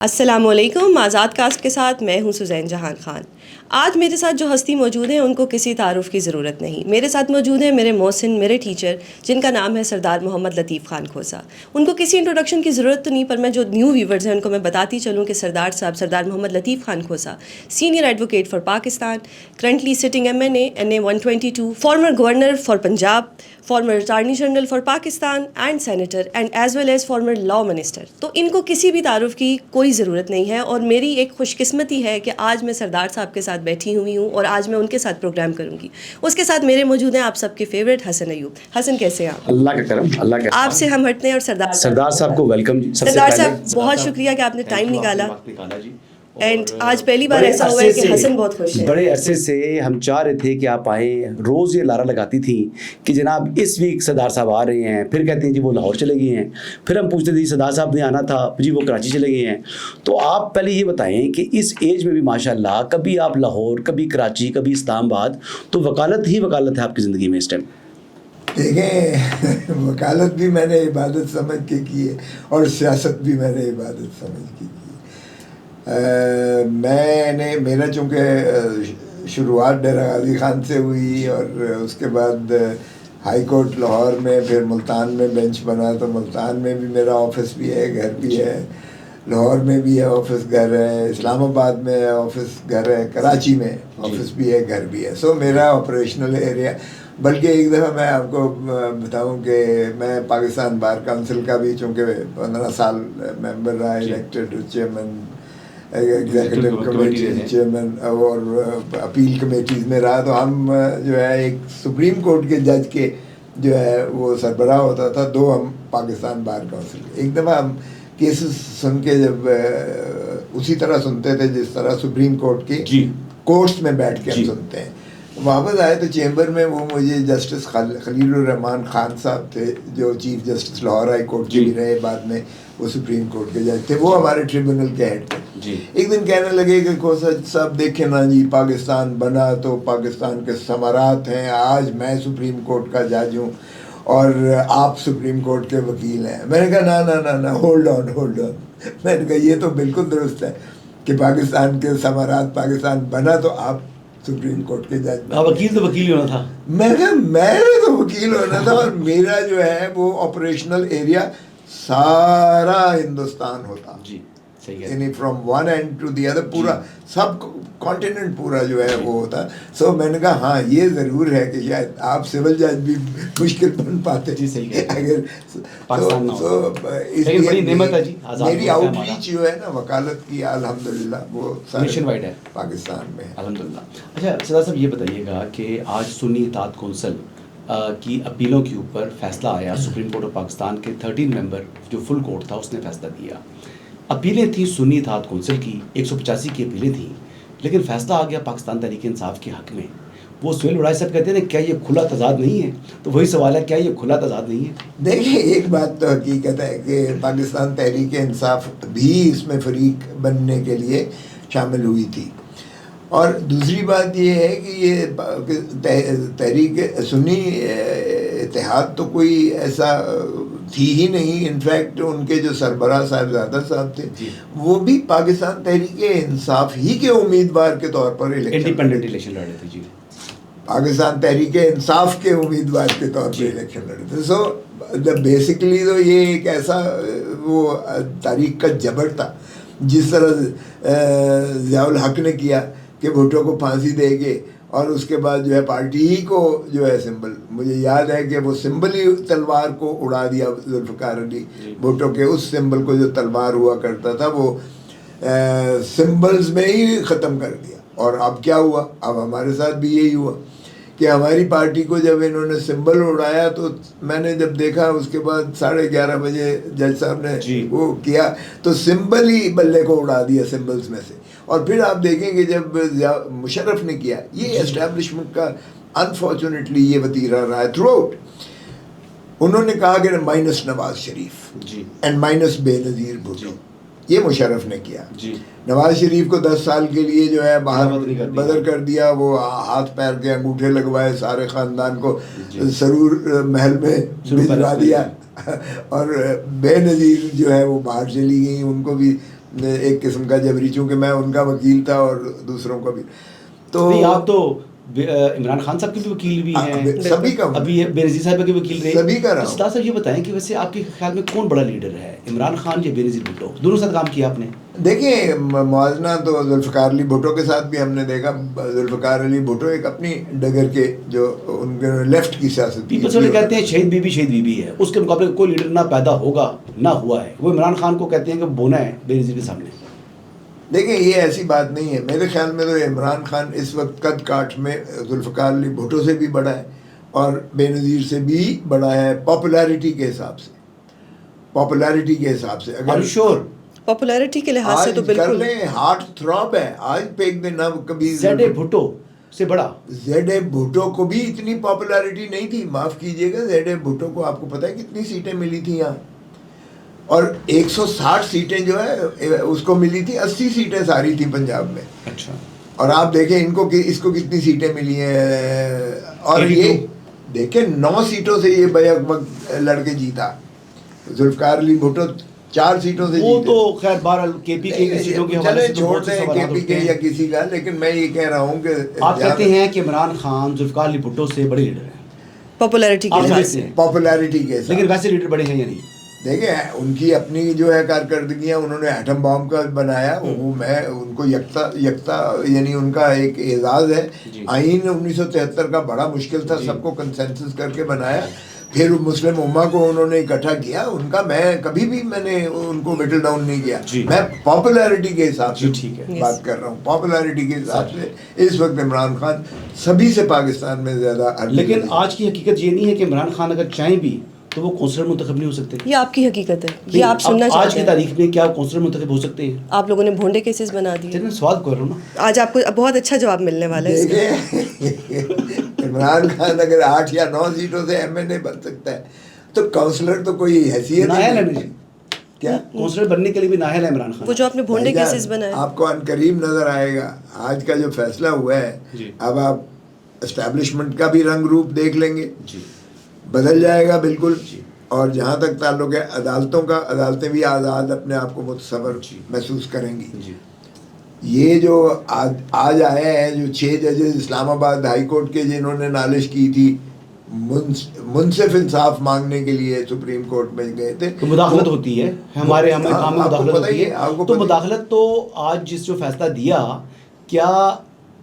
السلام علیکم. آزاد کاسٹ کے ساتھ میں ہوں سزین جہان خان. آج میرے ساتھ جو ہستی موجود ہیں ان کو کسی تعارف کی ضرورت نہیں. میرے ساتھ موجود ہیں میرے محسن، میرے ٹیچر، جن کا نام ہے سردار محمد لطیف خان کھوسا. ان کو کسی انٹروڈکشن کی ضرورت تو نہیں، پر میں جو نیو ویورز ہیں ان کو میں بتاتی چلوں کہ Sardar Sahib Sardar Muhammad Latif Khan Khosa senior advocate for Pakistan, currently sitting M A 122، former governor for Punjab, former attorney general for Pakistan and senator and as well as former law minister. تو ان کو کسی بھی تعارف کی کوئی ضرورت نہیں ہے، اور میری ایک خوش قسمتی ہے کہ آج میں سردار صاحب کے ساتھ بیٹھی ہوئی ہوں اور آج میں ان کے ساتھ پروگرام کروں گی. اس کے ساتھ میرے موجود ہیں آپ سب کے فیوریٹ حسن ایوب. حسن کیسے ہیں آپ؟ اللہ کا کرم، اللہ کا. آپ سے ہم ہٹتے ہیں اور سردار صاحب کو ویلکم جی. سردار صاحب بہت شکریہ کہ آپ نے ٹائم نکالا. اینڈ آج پہلی بار ایسا ہوا ہے کہ حسن بہت خوش ہے. بڑے عرصے سے ہم چاہ رہے تھے کہ آپ آئیں. روز یہ لارا لگاتی تھیں کہ جناب اس ویک سردار صاحب آ رہے ہیں، پھر کہتے ہیں جی وہ لاہور چلے گئے ہیں، پھر ہم پوچھتے تھے سردار صاحب نے آنا تھا جی وہ کراچی چلے گئے ہیں. تو آپ پہلے یہ بتائیں کہ اس ایج میں بھی ماشاء اللہ کبھی آپ لاہور، کبھی کراچی، کبھی اسلام آباد، تو وکالت ہی وکالت ہے آپ کی زندگی میں اس ٹائم. دیکھیں، وکالت بھی میں نے عبادت سمجھ کے کی ہے اور سیاست بھی میں نے عبادت سمجھ کے کی. میرا چونکہ شروعات ڈیرہ غازی خان سے ہوئی اور اس کے بعد ہائی کورٹ لاہور میں، پھر ملتان میں بینچ بنا، تو ملتان میں بھی میرا آفس بھی ہے، گھر بھی ہے. لاہور میں بھی ہے آفس، گھر ہے. اسلام آباد میں آفس، گھر ہے. کراچی میں آفس بھی ہے، گھر بھی ہے. سو میرا آپریشنل ایریا. بلکہ ایک دفعہ میں آپ کو بتاؤں کہ میں پاکستان بار کونسل کا بھی چونکہ 15 سال ممبر رہا، elected chairman, executive committee chairman اور اپیل کمیٹیز میں رہا. تو ہم جو ہے ایک سپریم کورٹ کے جج کے جو ہے وہ سربراہ ہوتا تھا. 2 ہم پاکستان بار کونسل. ایک دفعہ ہم کیسز سن کے جب اسی طرح سنتے تھے جس طرح سپریم کورٹ کی کورٹس میں بیٹھ کے ہم سنتے ہیں. واپس آئے تو چیمبر میں وہ مجھے جسٹس خلیل الرحمان خان صاحب تھے جو chief justice Lahore high court کے بھی رہے، بعد میں وہ سپریم کورٹ کے جج تھے. وہ ہمارے ٹریبونل کے ہیڈ تھے. ایک دن کہنے لگے کہ کھوسا صاحب دیکھیں نا جی، پاکستان بنا تو پاکستان کے ثمرات ہیں. آج میں سپریم کورٹ کا جج ہوں اور آپ سپریم کورٹ کے وکیل ہیں. میں نے کہا نا ہولڈ آن. میں نے کہا یہ تو بالکل درست ہے کہ پاکستان کے ثمرات، پاکستان بنا تو آپ سپریم کورٹ کے جج. وکیل تو وکیل ہی ہونا تھا. میں نے تو وکیل ہونا تھا، اور میرا جو ہے وہ آپریشنل ایریا سارا ہندوستان ہوتا. یعنی from one and to the other, پورا سب کانٹیننٹ پورا جو ہے وہ ہوتا. سو میں نے کہا ہاں یہ ضرور ہے کہ شاید آپ سول جج بھی مشکل بن پاتے اگر. میری آؤٹ ریچ جو ہے نا وکالت کی الحمدللہ وہ نیشن وائڈ ہے پاکستان میں الحمدللہ. اچھا سردار صاحب یہ بتائیے گا کہ آج سنی اطاعت کونسل کی اپیلوں کے اوپر فیصلہ آیا. سپریم کورٹ آف پاکستان کے 13 ممبر جو فل کورٹ تھا اس نے فیصلہ دیا. اپیلیں تھیں سنی اطاعت کونسل کی، 185 کی اپیلیں تھیں، لیکن فیصلہ آ گیا پاکستان تحریک انصاف کے حق میں. وہ سہیل وڑائے صاحب کہتے ہیں کیا یہ کھلا تضاد نہیں ہے؟ تو وہی سوال ہے، کیا یہ کھلا تضاد نہیں ہے؟ دیکھیں ایک بات تو حقیقت ہے کہ پاکستان تحریک انصاف بھی اس میں فریق بننے کے لیے شامل ہوئی تھی، اور دوسری بات یہ ہے کہ یہ تحریک سنی اتحاد تو کوئی ایسا تھی ہی نہیں. انفیکٹ ان کے جو سربراہ صاحبزادہ صاحب تھے وہ بھی پاکستان تحریک انصاف ہی کے امیدوار کے طور پر انڈیپینڈنٹ الیکشن لڑے تھے. جی پاکستان تحریک انصاف کے امیدوار کے طور پر الیکشن لڑے تھے. سو بیسکلی تو یہ ایک ایسا وہ تاریخ کا جبر تھا جس طرح ضیاء الحق نے کیا کہ بھٹو کو پھانسی دے گے، اور اس کے بعد جو ہے پارٹی ہی کو جو ہے سمبل، مجھے یاد ہے کہ وہ سمبل ہی تلوار کو اڑا دیا ذوالفقار علی بھٹو کے. اس سمبل کو جو تلوار ہوا کرتا تھا وہ سمبلز میں ہی ختم کر دیا. اور اب کیا ہوا؟ اب ہمارے ساتھ بھی یہی ہوا کہ ہماری پارٹی کو جب انہوں نے سمبل اڑایا تو میں نے جب دیکھا اس کے بعد 11:30 بجے جج صاحب نے وہ کیا تو سمبل ہی بلے کو اڑا دیا سمبلز میں سے. اور پھر آپ دیکھیں کہ جب مشرف نے کیا، یہ اسٹیبلشمنٹ کا انفارچونیٹلی یہ وتیرہ رہا ہے تھرو آؤٹ. انہوں نے کہا کہ minus Nawaz Sharif and minus بے نظیر بھٹو، یہ مشرف نے کیا. نواز شریف کو 10 سال کے لیے جو ہے باہر بدر کر دیا، وہ ہاتھ پیر کے انگوٹھے لگوائے، سارے خاندان کو سرور محل میں بھجوا دیا، اور بے نظیر جو ہے وہ باہر چلی گئی، ان کو بھی ایک قسم کا جبری، چونکہ میں ان کا وکیل تھا اور دوسروں کا بھی. تو آپ تو عمران خان صاحب کے بھی وکیل بھی ہیں، سبھی کا، ابھی بے نظیر صاحب کے وکیل رہے، سبھی کا رہا. سردار صاحب یہ بتائیں کہ ویسے آپ کے خیال میں کون بڑا لیڈر ہے، عمران خان یا بے نظیر بھٹو؟ دونوں ساتھ کام کیا آپ نے؟ دیکھیں موازنہ تو ذوالفقار علی بھٹو کے ساتھ بھی ہم نے دیکھا. ذوالفقار علی بھٹو ایک اپنی ڈگر کے جو ان کے لیفٹ کی سیاست، پیپلز والے کہتے ہیں شہید بی بی ہے، اس کے مقابلے کوئی لیڈر نہ پیدا ہوگا نہ ہوا ہے. وہ عمران خان کو کہتے ہیں کہ بونا ہے بے نظیر کے سامنے. دیکھیں یہ ایسی بات نہیں ہے، میرے خیال میں تو عمران خان اس وقت قد کاٹ میں ذوالفقار علی بھٹو سے بھی بڑا ہے اور بے نظیر سے بھی بڑا ہے پاپولیرٹی کے حساب سے. پاپولیرٹی کے حساب سے اگر شور پاپولیرٹی کے لحاظ سے تو آج کر بالکل لیں، ہارٹ تھروب ہے آج پھینک دیں. نہ کبھی زیڈ بھٹو سے بڑا زیڈ بھٹو کو بھی اتنی پاپولیرٹی نہیں تھی، معاف کیجئے گا. زیڈ بھٹو کو آپ کو پتہ ہے کتنی سیٹیں ملی تھیں یہاں، اور 160 سیٹیں جو ہے اس کو ملی تھی، 80 سیٹیں ساری تھیں پنجاب میں. اچھا. اور آپ دیکھیں اس کو کتنی سیٹیں ملی ہیں، اور یہ دیکھیں 9 سیٹوں سے یہ بیک وقت لڑ کے جیتا. ذوالفقار علی بھٹو 4 سیٹوں سے وہ جیتے. تو خیر بہرحال کے پی کے سیٹوں کے حوالے سے چھوڑ دیں کے پی کے یا کسی کا، لیکن میں یہ کہہ رہا ہوں کہ آپ کہتے ہیں کہ عمران خان ذوالفقار علی بھٹو سے بڑے لیڈر ہیں پاپولیرٹی کے لحاظ سے. پاپولیرٹی کے ساتھ، لیکن ویسے لیڈر بڑے ہیں یا نہیں؟ دیکھیں ان کی اپنی جو ہے کارکردگیاں، انہوں نے ایٹم بام کا بنایا، وہ میں ان کو یکتا یعنی ان کا ایک اعزاز ہے. آئین 1973 کا بڑا مشکل تھا، سب کو کنسنسس کر کے بنایا. پھر مسلم امہ کو انہوں نے اکٹھا کیا. ان کا میں کبھی بھی میں نے ان کو وٹل ڈاؤن نہیں کیا. میں پاپولیرٹی کے حساب سے بات کر رہا ہوں، پاپولیرٹی کے حساب سے اس وقت عمران خان سبھی سے پاکستان میں زیادہ. لیکن آج کی حقیقت یہ نہیں ہے کہ عمران خان اگر چاہیں بھی تو وہ کونسلر منتخب نہیں ہو سکتے. یہ آپ کی حقیقت ہے، یہ آپ سننا چاہتے ہیں. آج کی تاریخ میں کیا کونسلر منتخب ہو سکتے ہیں؟ آپ لوگوں نے بھونڈے کیسز بنا دیے. میں سوال کر رہا ہوں نا، آج آپ کو بہت اچھا جواب ملنے والا ہے. دیکھیں عمران خان اگر 8 یا 9 سیٹوں سے ایم این اے بن سکتا ہے تو کاؤنسلر تو کوئی حیثیت نہیں. کیا کونسلر بننے کے لیے بھی نااہل ہے عمران خان. وہ جو آپ نے بھونڈے کیسز بنائے آپ کو ان قریب نظر آئے گا. آج کا جو فیصلہ ہوا ہے، اب آپ اسٹیبلشمنٹ کا بھی رنگ روپ دیکھ لیں گے، بدل جائے گا بالکل. اور جہاں تک تعلق ہے عدالتوں کا، عدالتیں بھی آزاد اپنے آپ کو متصور محسوس کریں گی. یہ جو آج آئے ہیں جو 6 ججز اسلام آباد ہائی کورٹ کے، جنہوں نے نالش کی تھی منصف انصاف مانگنے کے لیے سپریم کورٹ میں گئے تھے. تو مداخلت ہوتی ہے ہمارے کام میں، مداخلت ہوتی ہے. تو مداخلت تو آج جس جو فیصلہ دیا، کیا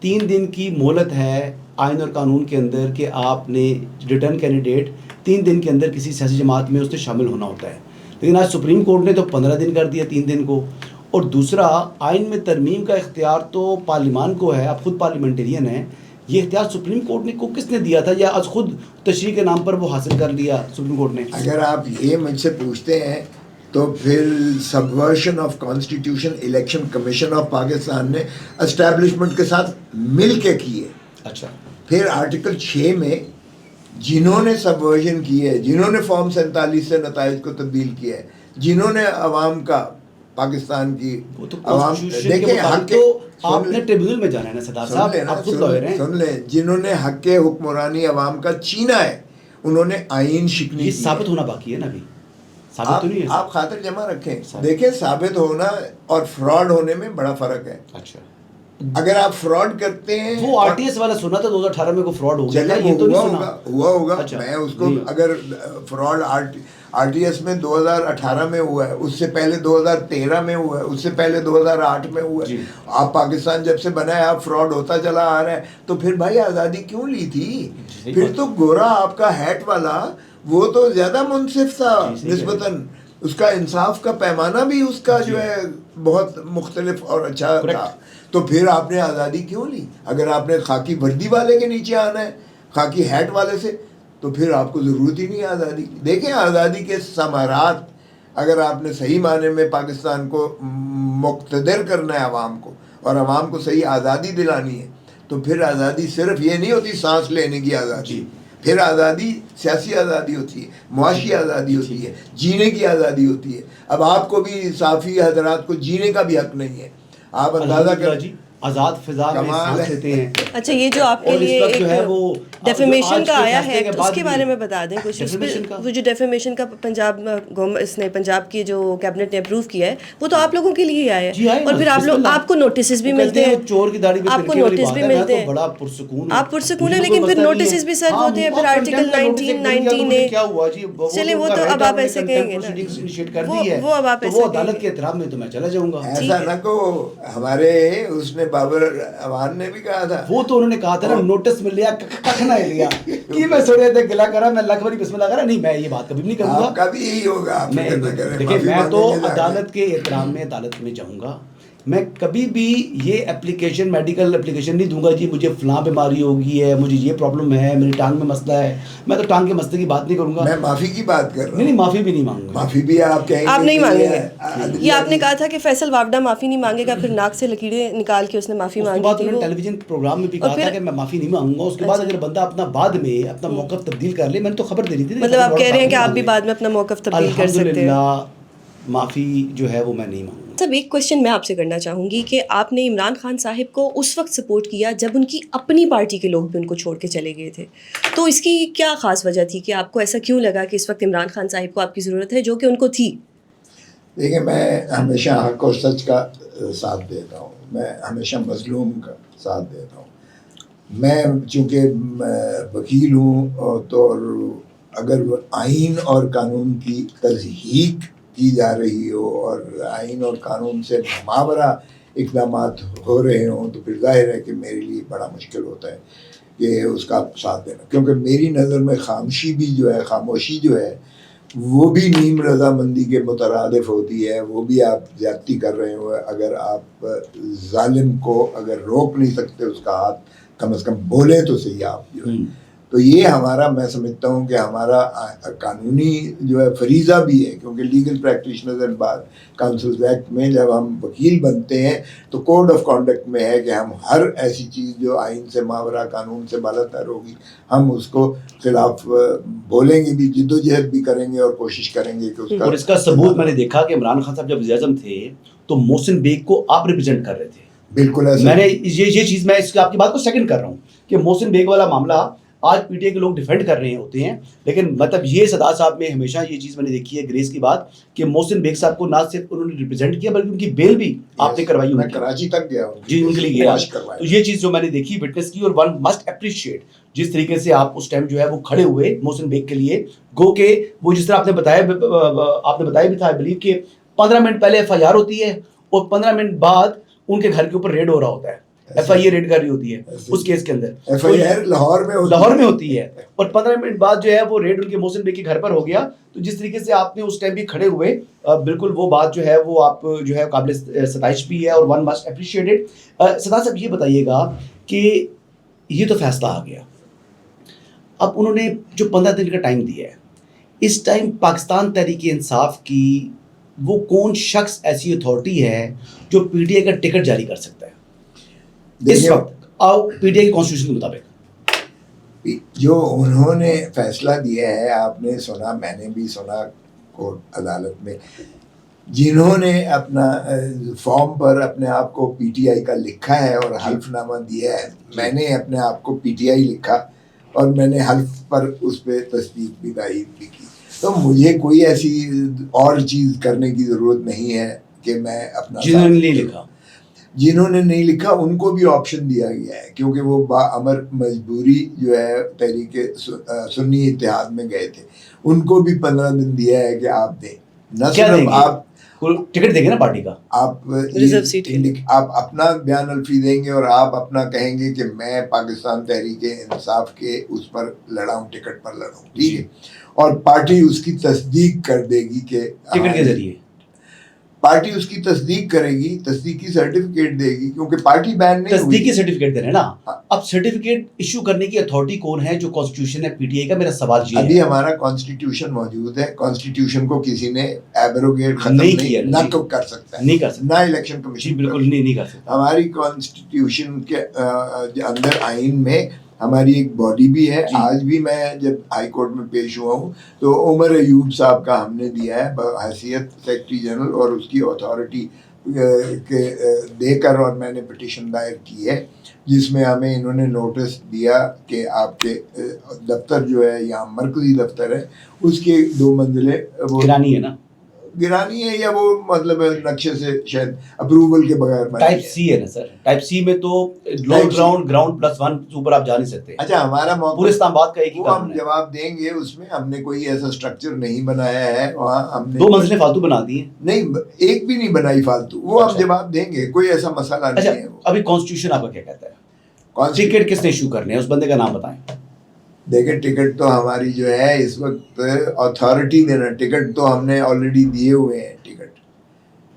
3 دن کی مہلت ہے آئین اور قانون کے اندر کہ آپ نے ریٹرن کینڈیڈیٹ 3 دن کے اندر کسی سیاسی جماعت میں اس سے شامل ہونا ہوتا ہے، لیکن آج سپریم کورٹ نے تو 15 دن کر دیا 3 دن کو. اور دوسرا، آئین میں ترمیم کا اختیار تو پارلیمان کو ہے، آپ خود پارلیمنٹرین ہیں، یہ اختیار سپریم کورٹ نے کو کس نے دیا تھا، یا آج خود تشریح کے نام پر وہ حاصل کر لیا سپریم کورٹ نے؟ اگر آپ یہ مجھ سے پوچھتے ہیں تو پھر subversion of constitution Election Commission of Pakistan نے اسٹیبلشمنٹ کے ساتھ مل کے کیے. اچھا. پھر آرٹیکل 6 میں جنہوں نے سبورشن کی ہے، جنہوں نے فارم 47 سے نتائج کو تبدیل کیا ہے، جنہوں نے عوام کا، پاکستان کی عوام، دیکھیں حق آپ نے ٹریبیونل میں جانا ہے نا سردار صاحب، آپ خود لائر ہیں. سن لیں، جنہوں نے حق حکمرانی عوام کا چھینا ہے انہوں نے آئین شکنی کی. یہ ثابت ہونا باقی ہے نا ابھی، ثابت تو نہیں ہے. آپ خاطر جمع رکھیں. دیکھیں ثابت ہونا اور فراڈ ہونے میں بڑا فرق ہے. اچھا. اگر آپ فراڈ کرتے ہیں، وہ آر ٹی ایس والا سنا تھا 2018 میں کو فراڈ ہو گیا، یہ تو نہیں سنا. ہوا ہوگا. میں اس کو اگر فراڈ آر ٹی ایس میں 2018 میں ہوا ہے، اس سے پہلے 2013 میں ہوا ہے، اس سے پہلے 2008 میں ہوا ہے. آپ پاکستان جب سے بنا ہے آپ فراڈ ہوتا چلا آ رہا ہے، تو پھر بھائی آزادی کیوں لی تھی؟ پھر تو گورا آپ کا ہیٹ والا وہ تو زیادہ منصف تھا نسبتاً، اس کا انصاف کا پیمانہ بھی اس کا جو ہے بہت مختلف اور اچھا تھا. تو پھر آپ نے آزادی کیوں لی؟ اگر آپ نے خاکی وردی والے کے نیچے آنا ہے، خاکی ہیٹ والے سے، تو پھر آپ کو ضرورت ہی نہیں آزادی کی. دیکھیں آزادی کے ثمرات، اگر آپ نے صحیح معنی میں پاکستان کو مقتدر کرنا ہے عوام کو، اور عوام کو صحیح آزادی دلانی ہے، تو پھر آزادی صرف یہ نہیں ہوتی سانس لینے کی آزادی. پھر آزادی سیاسی آزادی ہوتی ہے، معاشی آزادی ہوتی ہے، جینے کی آزادی ہوتی ہے. اب آپ کو بھی صحافی حضرات کو جینے کا بھی حق نہیں ہے. آپ اندازہ کریں، آزاد فضا میں کمال سانس ہے۔ لیتے ہیں. اچھا یہ جو آپ کے اور اس لیے وقت جو ہے وہ ڈیفیمیشن کا آیا ہے کے تو بعد اس کے بارے میں بتا دیں کچھ. Defamation کا؟ وہ جو ڈیفیمیشن کا پنجاب اس نے پنجاب کی جو کیبنٹ نے اپروو کیا ہے وہ تو آپ لوگوں کے لیے ہی آیا جی ہے, آئے اور نا، پھر آپ بسم لوگ اللہ. آپ کو نوٹسز بھی وہ ملتے کہتے ہیں, وہ چور کی داڑھی پہ آپ کو تنکے والی نوٹس بات بھی ہے. میں ملتے تو ہیں, بڑا پرسکون ہوں. آپ پرسکون ہیں, مجھے کوئی لیکن پھر مسئلہ نہیں نوٹسز بھی سرو ہوتے ہیں, پھر آرٹیکل 1990 کیا ہوا جی, چلیں وہ تو اب آپ ایسے کہیں گے نا, انیشیٹ کر دی ہے وہ اب آپ تو ایسے وہ کہیں عدالت گے. کے احترام میں تو میں چلا جاؤں گا. ایسا نہ کو ہمارے اس نے بابر اوان نے بھی کہا تھا, وہ تو انہوں نے کہا تھا نا نوٹس مل لیا ککھ نہ لیا کہ میں سوڑے تھے گلا کرا میں لاکھ باری بسم اللہ کرا. نہیں, میں یہ بات کبھی نہیں کروں گا. آپ کا بھی یہی ہوگا, آپ فکر نہ کریں. دیکھیں میں تو عدالت کے احترام میں عدالت میں جاؤں گا. میں کبھی بھی یہ اپلیکیشن میڈیکل اپلیکیشن نہیں دوں گا جی مجھے فلاں بیماری ہوگی ہے, مجھے یہ پرابلم ہے, میری ٹانگ میں مسئلہ ہے. میں تو ٹانگ کے مسئلے کی بات نہیں کروں گا. میں معافی کی بات کر رہا ہوں. نہیں معافی بھی نہیں مانگوں گا. معافی بھی آپ کہیں گے, آپ نہیں مانگیں گے. یہ آپ نے کہا تھا کہ فیصل وافدہ معافی نہیں مانگے گا, پھر ناک سے لکیریں نکال کے اس نے معافی اس کے مانگی بعد تھی. انہوں نے ٹیلی ویژن پروگرام میں بھی کہا تھا کہ میں معافی نہیں مانگوں گا. اس کے بعد اگر بندہ اپنا بعد میں اپنا موقف تبدیل کر لے, میں نے تو خبر دے دی تھی. مطلب آپ کہہ رہے ہیں کہ آپ بھی بعد میں اپنا موقف تبدیل کر سکتے ہیں. الحمدللہ معافی جو ہے وہ میں نہیں مانگوں گا. سب ایک کوشچن میں آپ سے کرنا چاہوں گی کہ آپ نے عمران خان صاحب کو اس وقت سپورٹ کیا جب ان کی اپنی پارٹی کے لوگ بھی ان کو چھوڑ کے چلے گئے تھے, تو اس کی کیا خاص وجہ تھی کہ آپ کو ایسا کیوں لگا کہ اس وقت عمران خان صاحب کو آپ کی ضرورت ہے جو کہ ان کو تھی؟ دیکھیں میں ہمیشہ حق اور سچ کا ساتھ دیتا ہوں, میں ہمیشہ مظلوم کا ساتھ دیتا ہوں. میں چونکہ وکیل ہوں تو اگر آئین اور قانون کی تضحیق کی جا رہی ہو اور آئین اور قانون سے ماورا اقدامات ہو رہے ہوں تو پھر ظاہر ہے کہ میرے لیے بڑا مشکل ہوتا ہے کہ اس کا ساتھ دینا, کیونکہ میری نظر میں خاموشی بھی جو ہے, خاموشی جو ہے وہ بھی نیم رضامندی کے مترادف ہوتی ہے. وہ بھی آپ زیادتی کر رہے ہو. اگر آپ ظالم کو اگر روک نہیں سکتے اس کا ہاتھ, کم از کم بولیں تو صحیح آپ جو ہے. تو یہ ہمارا, میں سمجھتا ہوں کہ ہمارا قانونی جو ہے فریضہ بھی ہے, کیونکہ legal practitioners and bar councils act میں جب ہم وکیل بنتے ہیں تو کوڈ آف کانڈکٹ میں ہے کہ ہم ہر ایسی چیز جو آئین سے ماورا قانون سے بالاتر ہوگی ہم اس کو خلاف بولیں گے بھی, جدوجہد بھی کریں گے اور کوشش کریں گے کہ اس کا. اور اس کا ثبوت میں نے دیکھا کہ عمران خان صاحب جب وزیر اعظم تھے تو محسن بیگ کو آپ ریپرزینٹ کر رہے تھے. بالکل ایسا میں نے یہ چیز میں اس آپ کی بات کو سیکنڈ کر رہا ہوں کہ محسن بیگ والا معاملہ آج پی ٹی آئی کے لوگ ڈیفینڈ کر رہے ہوتے ہیں, لیکن مطلب یہ سردار صاحب میں ہمیشہ یہ چیز میں نے دیکھی ہے گریس کی بات کہ محسن بیگ صاحب کو نہ صرف انہوں نے ریپرزینٹ کیا بلکہ ان کی بیل بھی آپ نے کروائی. میں کراچی تک گیا ہوں جی, ان کے لیے گیا. تو یہ چیز جو میں نے دیکھی, وٹنس کی, اور ون مسٹ اپریشیٹ جس طریقے سے آپ اس ٹائم جو ہے وہ کھڑے ہوئے محسن بیگ کے لیے, گو کہ وہ جس طرح آپ نے بتایا بھی تھا آئی بلیو کہ 15 منٹ پہلے ایف آئی آر ہوتی ہے اور 15 منٹ بعد ان کے گھر کے اوپر ریڈ ہو رہا ہوتا ہے, ایف آئی آر ریڈ کر رہی ہوتی ہے اس کیس کے اندر. ایف آئی آر لاہور میں ہوتی ہے اور 15 منٹ بعد جو ہے وہ ریڈ ان کے محسن بیگ کے گھر پر ہو گیا. تو جس طریقے سے آپ نے اس ٹائم بھی کھڑے ہوئے, بالکل وہ بات جو ہے وہ آپ جو ہے قابل ستائش بھی ہے اور ون مسٹ اپریشیٹڈ. سردار صاحب یہ بتائیے گا کہ یہ تو فیصلہ آ گیا, اب انہوں نے جو 15 دن کا ٹائم دیا ہے, اس ٹائم پاکستان تحریک انصاف کی وہ کون شخص ایسی اتھارٹی ہے جو پی ٹی آئی کا ٹکٹ جاری کر سکتا ہے اس وقت پی ٹی آئی کے کانسٹیٹیوشن کے مطابق؟ جو انہوں نے فیصلہ دیا ہے, آپ نے سنا, میں نے بھی سنا کورٹ عدالت میں, جنہوں نے اپنا فارم پر اپنے آپ کو پی ٹی آئی کا لکھا ہے اور حلف نامہ دیا ہے, میں نے اپنے آپ کو پی ٹی آئی لکھا اور میں نے حلف پر اس پہ تصدیق بھی تائید بھی کی. تو مجھے کوئی ایسی اور چیز کرنے کی ضرورت نہیں ہے کہ میں اپنا, جنہوں نے نہیں لکھا ان کو بھی آپشن دیا گیا ہے, کیونکہ وہ باامر مجبوری جو ہے تحریک سنی اتحاد میں گئے تھے, ان کو بھی 15 دن دیا ہے کہ آپ دیں. نہ صرف آپ ٹکٹ دیں گے نا پارٹی کا, آپ اپنا بیان الفی دیں گے اور آپ اپنا کہیں گے کہ میں پاکستان تحریک انصاف کے اس پر لڑا ہوں, ٹکٹ پر لڑا ہوں, ٹھیک ہے, اور پارٹی اس کی تصدیق کر دے گی کہ ٹکٹ کے ذریعے پارٹی اس کی تصدیق کرے گی, تصدیقی سرٹیفکیٹ دے گی, کیونکہ پارٹی بین نہیں ہوئی. تصدیقی سرٹیفکیٹ دے رہے ہیں نا. اب سرٹیفکیٹ ایشو کرنے کی اتھارٹی کون ہے جو کانسٹیٹیوشن ہے پی ٹی آئی کا؟ میرا سوال یہ ہے. ابھی ہمارا کانسٹیٹیوشن موجود ہے, کانسٹیٹیوشن کو کسی نے ایبروگیٹ ختم نہیں کر سکتا, نہیں کر سکتا, نہ الیکشن کمیشن بالکل نہیں کر سکتا. ہماری کانسٹیٹیوشن کے اندر آئین میں ہماری ایک باڈی بھی ہے. آج بھی میں جب ہائی کورٹ میں پیش ہوا ہوں تو عمر ایوب صاحب کا ہم نے دیا ہے حیثیت سیکرٹری جنرل, اور اس کی اتھارٹی دے کر اور میں نے پٹیشن دائر کی ہے جس میں ہمیں انہوں نے نوٹس دیا کہ آپ کے دفتر جو ہے یہاں مرکزی دفتر ہے اس کے 2 منزلیں وہ گرانی ہے نا، گرانی ہے یا وہ مطلب نقشے سے شاید اپروول کے بغیر بنی ٹائپ سی ہے نا سر، ٹائپ سی میں تو گراؤنڈ +1 سے اوپر آپ جا نہیں سکتے. اچھا ہمارا موقع پورے اسلام آباد کا ایک ہی وہ قانون ہم ہے. جواب دیں گے. اس میں ہم نے کوئی ایسا اسٹرکچر نہیں بنایا ہے وہاں ہم نے 2 منزلیں فالتو بنا دی ہیں. نہیں ایک بھی نہیں بنائی فالتو. وہ ہم اچھا. جواب دیں گے, کوئی ایسا مسئلہ اچھا نہیں ہے. ابھی کانسٹیٹیوشن آپ کا کیا کہتا ہے؟ ٹکٹ کس نے ایشو کرنے ہیں؟ اس بندے کا نام بتائیں. دیکھیں ٹکٹ تو ہماری جو ہے اس وقت اتھارٹی دینا, ٹکٹ تو ہم نے آلریڈی دیے ہوئے ہیں.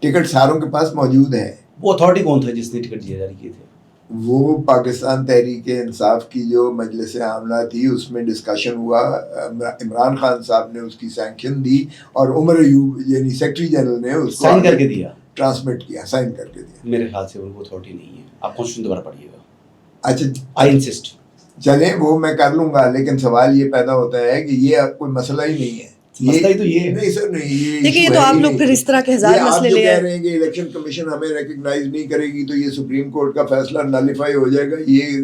ٹکٹ ساروں کے پاس موجود ہے. وہ اتھارٹی کون تھا جس نے ٹکٹ جاری کیے تھے؟ وہ پاکستان تحریک انصاف کی جو مجلس عاملہ تھی اس میں ڈسکشن ہوا, عمران خان صاحب نے اس کی سینکشن دی اور عمر ایوب یعنی سیکرٹری جنرل نے اس کو سائن کر کے دیا, ٹرانسمٹ کیا, سائن کر کے دیا. میرے خیال سے ان کو اتھارٹی نہیں ہے. آپ کانسٹیٹیوشن دوبارہ پڑھیے گا. اچھا آئی انسسٹ. چلیں وہ میں کر لوں گا, لیکن سوال یہ پیدا ہوتا ہے کہ یہ کوئی مسئلہ ہی نہیں ہے. مسئلہ ہی تو یہ ہے. نہیں سر نہیں, دیکھیے یہ تو آپ لوگ پھر اس طرح کے ہزار مسئلے لے کہہ رہے ہیں کہ الیکشن کمیشن ہمیں ریکگنائز نہیں کرے گی تو یہ سپریم کورٹ کا فیصلہ نالیفائی ہو جائے گا. یہ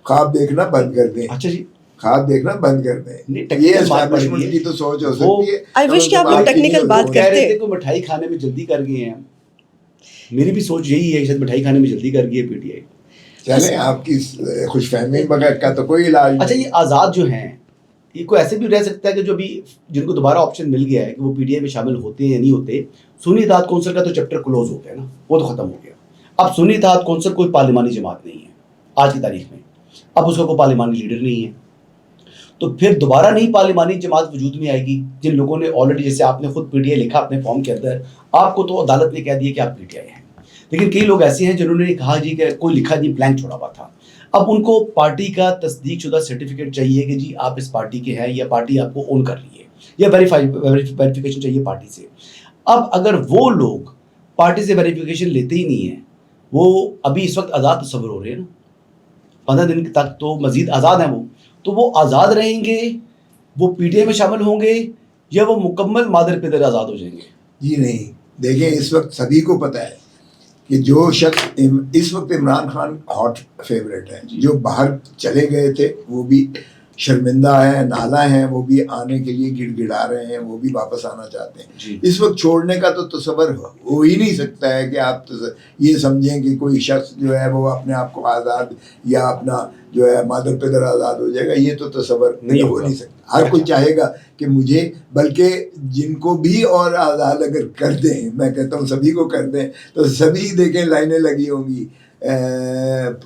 خواب دیکھنا بند کر دیں. اچھا جی, خواب دیکھنا بند کر دیں. یہ اسٹیبلشمنٹ کی تو سوچ ہو سکتی ہے. آئی وش کہ آپ لوگ ٹیکنیکل بات کرتے. کو مٹھائی کھانے میں جلدی کر گئے ہیں. میری بھی سوچ یہی ہے, شاید مٹھائی کھانے میں جلدی کر گئی ہے پی ٹی آئی. چلیں آپ کی خوش فہمی بغیر کا تو کوئی علاج. اچھا یہ آزاد جو ہیں یہ کوئی ایسے بھی رہ سکتا ہے کہ جو ابھی جن کو دوبارہ آپشن مل گیا ہے کہ وہ پی ٹی آئی میں شامل ہوتے ہیں یا نہیں ہوتے. سنی اتحاد کونسل کا تو چیپٹر کلوز ہو گیا نا, وہ تو ختم ہو گیا. اب سنی اتحاد کونسل کوئی پارلیمانی جماعت نہیں ہے آج کی تاریخ میں. اب اس کا کوئی پارلیمانی لیڈر نہیں ہے, تو پھر دوبارہ نہیں پارلیمانی جماعت وجود میں آئے گی. جن لوگوں نے آلریڈی, جیسے آپ نے خود پی ٹی آئی لکھا اپنے فارم کے اندر, آپ کو تو عدالت نے کہہ دیا کہ آپ پی ٹی آئی ہیں, لیکن کئی لوگ ایسے ہیں جنہوں نے کہا جی کہ کوئی لکھا نہیں, بلینک چھوڑا ہوا تھا. اب ان کو پارٹی کا تصدیق شدہ سرٹیفکیٹ چاہیے کہ جی آپ اس پارٹی کے ہیں یا پارٹی آپ کو اون کر رہی ہے, یا ویریفیکیشن چاہیے پارٹی سے. اب اگر وہ لوگ پارٹی سے ویریفیکیشن لیتے ہی نہیں ہیں, وہ ابھی اس وقت آزاد تصور ہو رہے ہیں نا, 15 دن تک تو مزید آزاد ہیں وہ, تو وہ آزاد رہیں گے, وہ پی ٹی آئی میں شامل ہوں گے, یا وہ مکمل مادر پدر آزاد ہو جائیں گے؟ جی نہیں, دیکھیں اس وقت سبھی کو پتہ ہے کہ جو شخص اس وقت عمران خان ہاٹ فیوریٹ ہے, جو باہر چلے گئے تھے وہ بھی شرمندہ ہیں, نالا ہیں, وہ بھی آنے کے لیے گڑ گڑا رہے ہیں, وہ بھی واپس آنا چاہتے ہیں. اس وقت چھوڑنے کا تو تصور ہو ہی نہیں سکتا ہے کہ آپ یہ سمجھیں کہ کوئی شخص جو ہے وہ اپنے آپ کو آزاد یا اپنا جو ہے مادر پدر آزاد ہو جائے گا. یہ تو تصور نہیں ہو نہیں سکتا. ہر کوئی چاہے گا کہ مجھے, بلکہ جن کو بھی اور آزاد اگر کر دیں, میں کہتا ہوں سبھی کو کر دیں, تو سبھی دیکھیں لائنیں لگی ہوں گی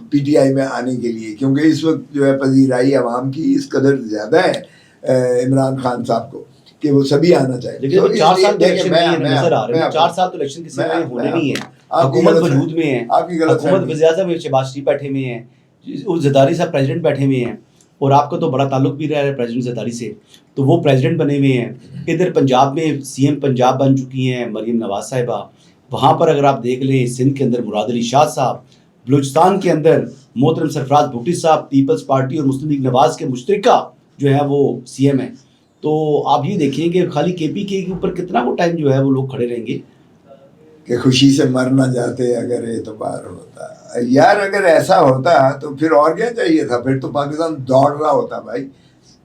پی ٹی آئی میں آنے کے لیے, کیونکہ اس وقت جو ہے پذیرائی عوام کی اس قدر زیادہ ہے عمران خان صاحب کو کہ وہ سبھی آنا چاہیے. لیکن 4 سال تو الیکشن نظر آ رہے ہیں, 4 سال تو الیکشن کے سوا ہونے نہیں ہے. حکومت وجود میں ہے, حکومت وزیر اعظم شہباز شریف بیٹھے ہوئے ہیں, زرداری صاحب پریزیڈنٹ بیٹھے ہوئے ہیں, اور آپ کا تو بڑا تعلق بھی رہا ہے پریزیڈنٹ زرداری سے, تو وہ پریزیڈنٹ بنے ہوئے ہیں. ادھر پنجاب میں سی ایم پنجاب بن چکی ہیں مریم نواز صاحبہ. وہاں پر اگر آپ دیکھ لیں سندھ کے اندر مراد علی شاہ صاحب, بلوچستان کے اندر محترم سرفراز بھٹی صاحب پیپلز پارٹی اور مسلم لیگ نواز کے مشترکہ جو ہے وہ سی ایم ہیں. تو آپ یہ دیکھیں کہ خالی کے پی کے اوپر کتنا وہ ٹائم جو ہے وہ لوگ کھڑے رہیں گے کہ خوشی سے مر نہ جاتے اگر اعتبار ہوتا. یار اگر ایسا ہوتا تو پھر اور کیا چاہیے تھا, پھر تو پاکستان دوڑ رہا ہوتا بھائی.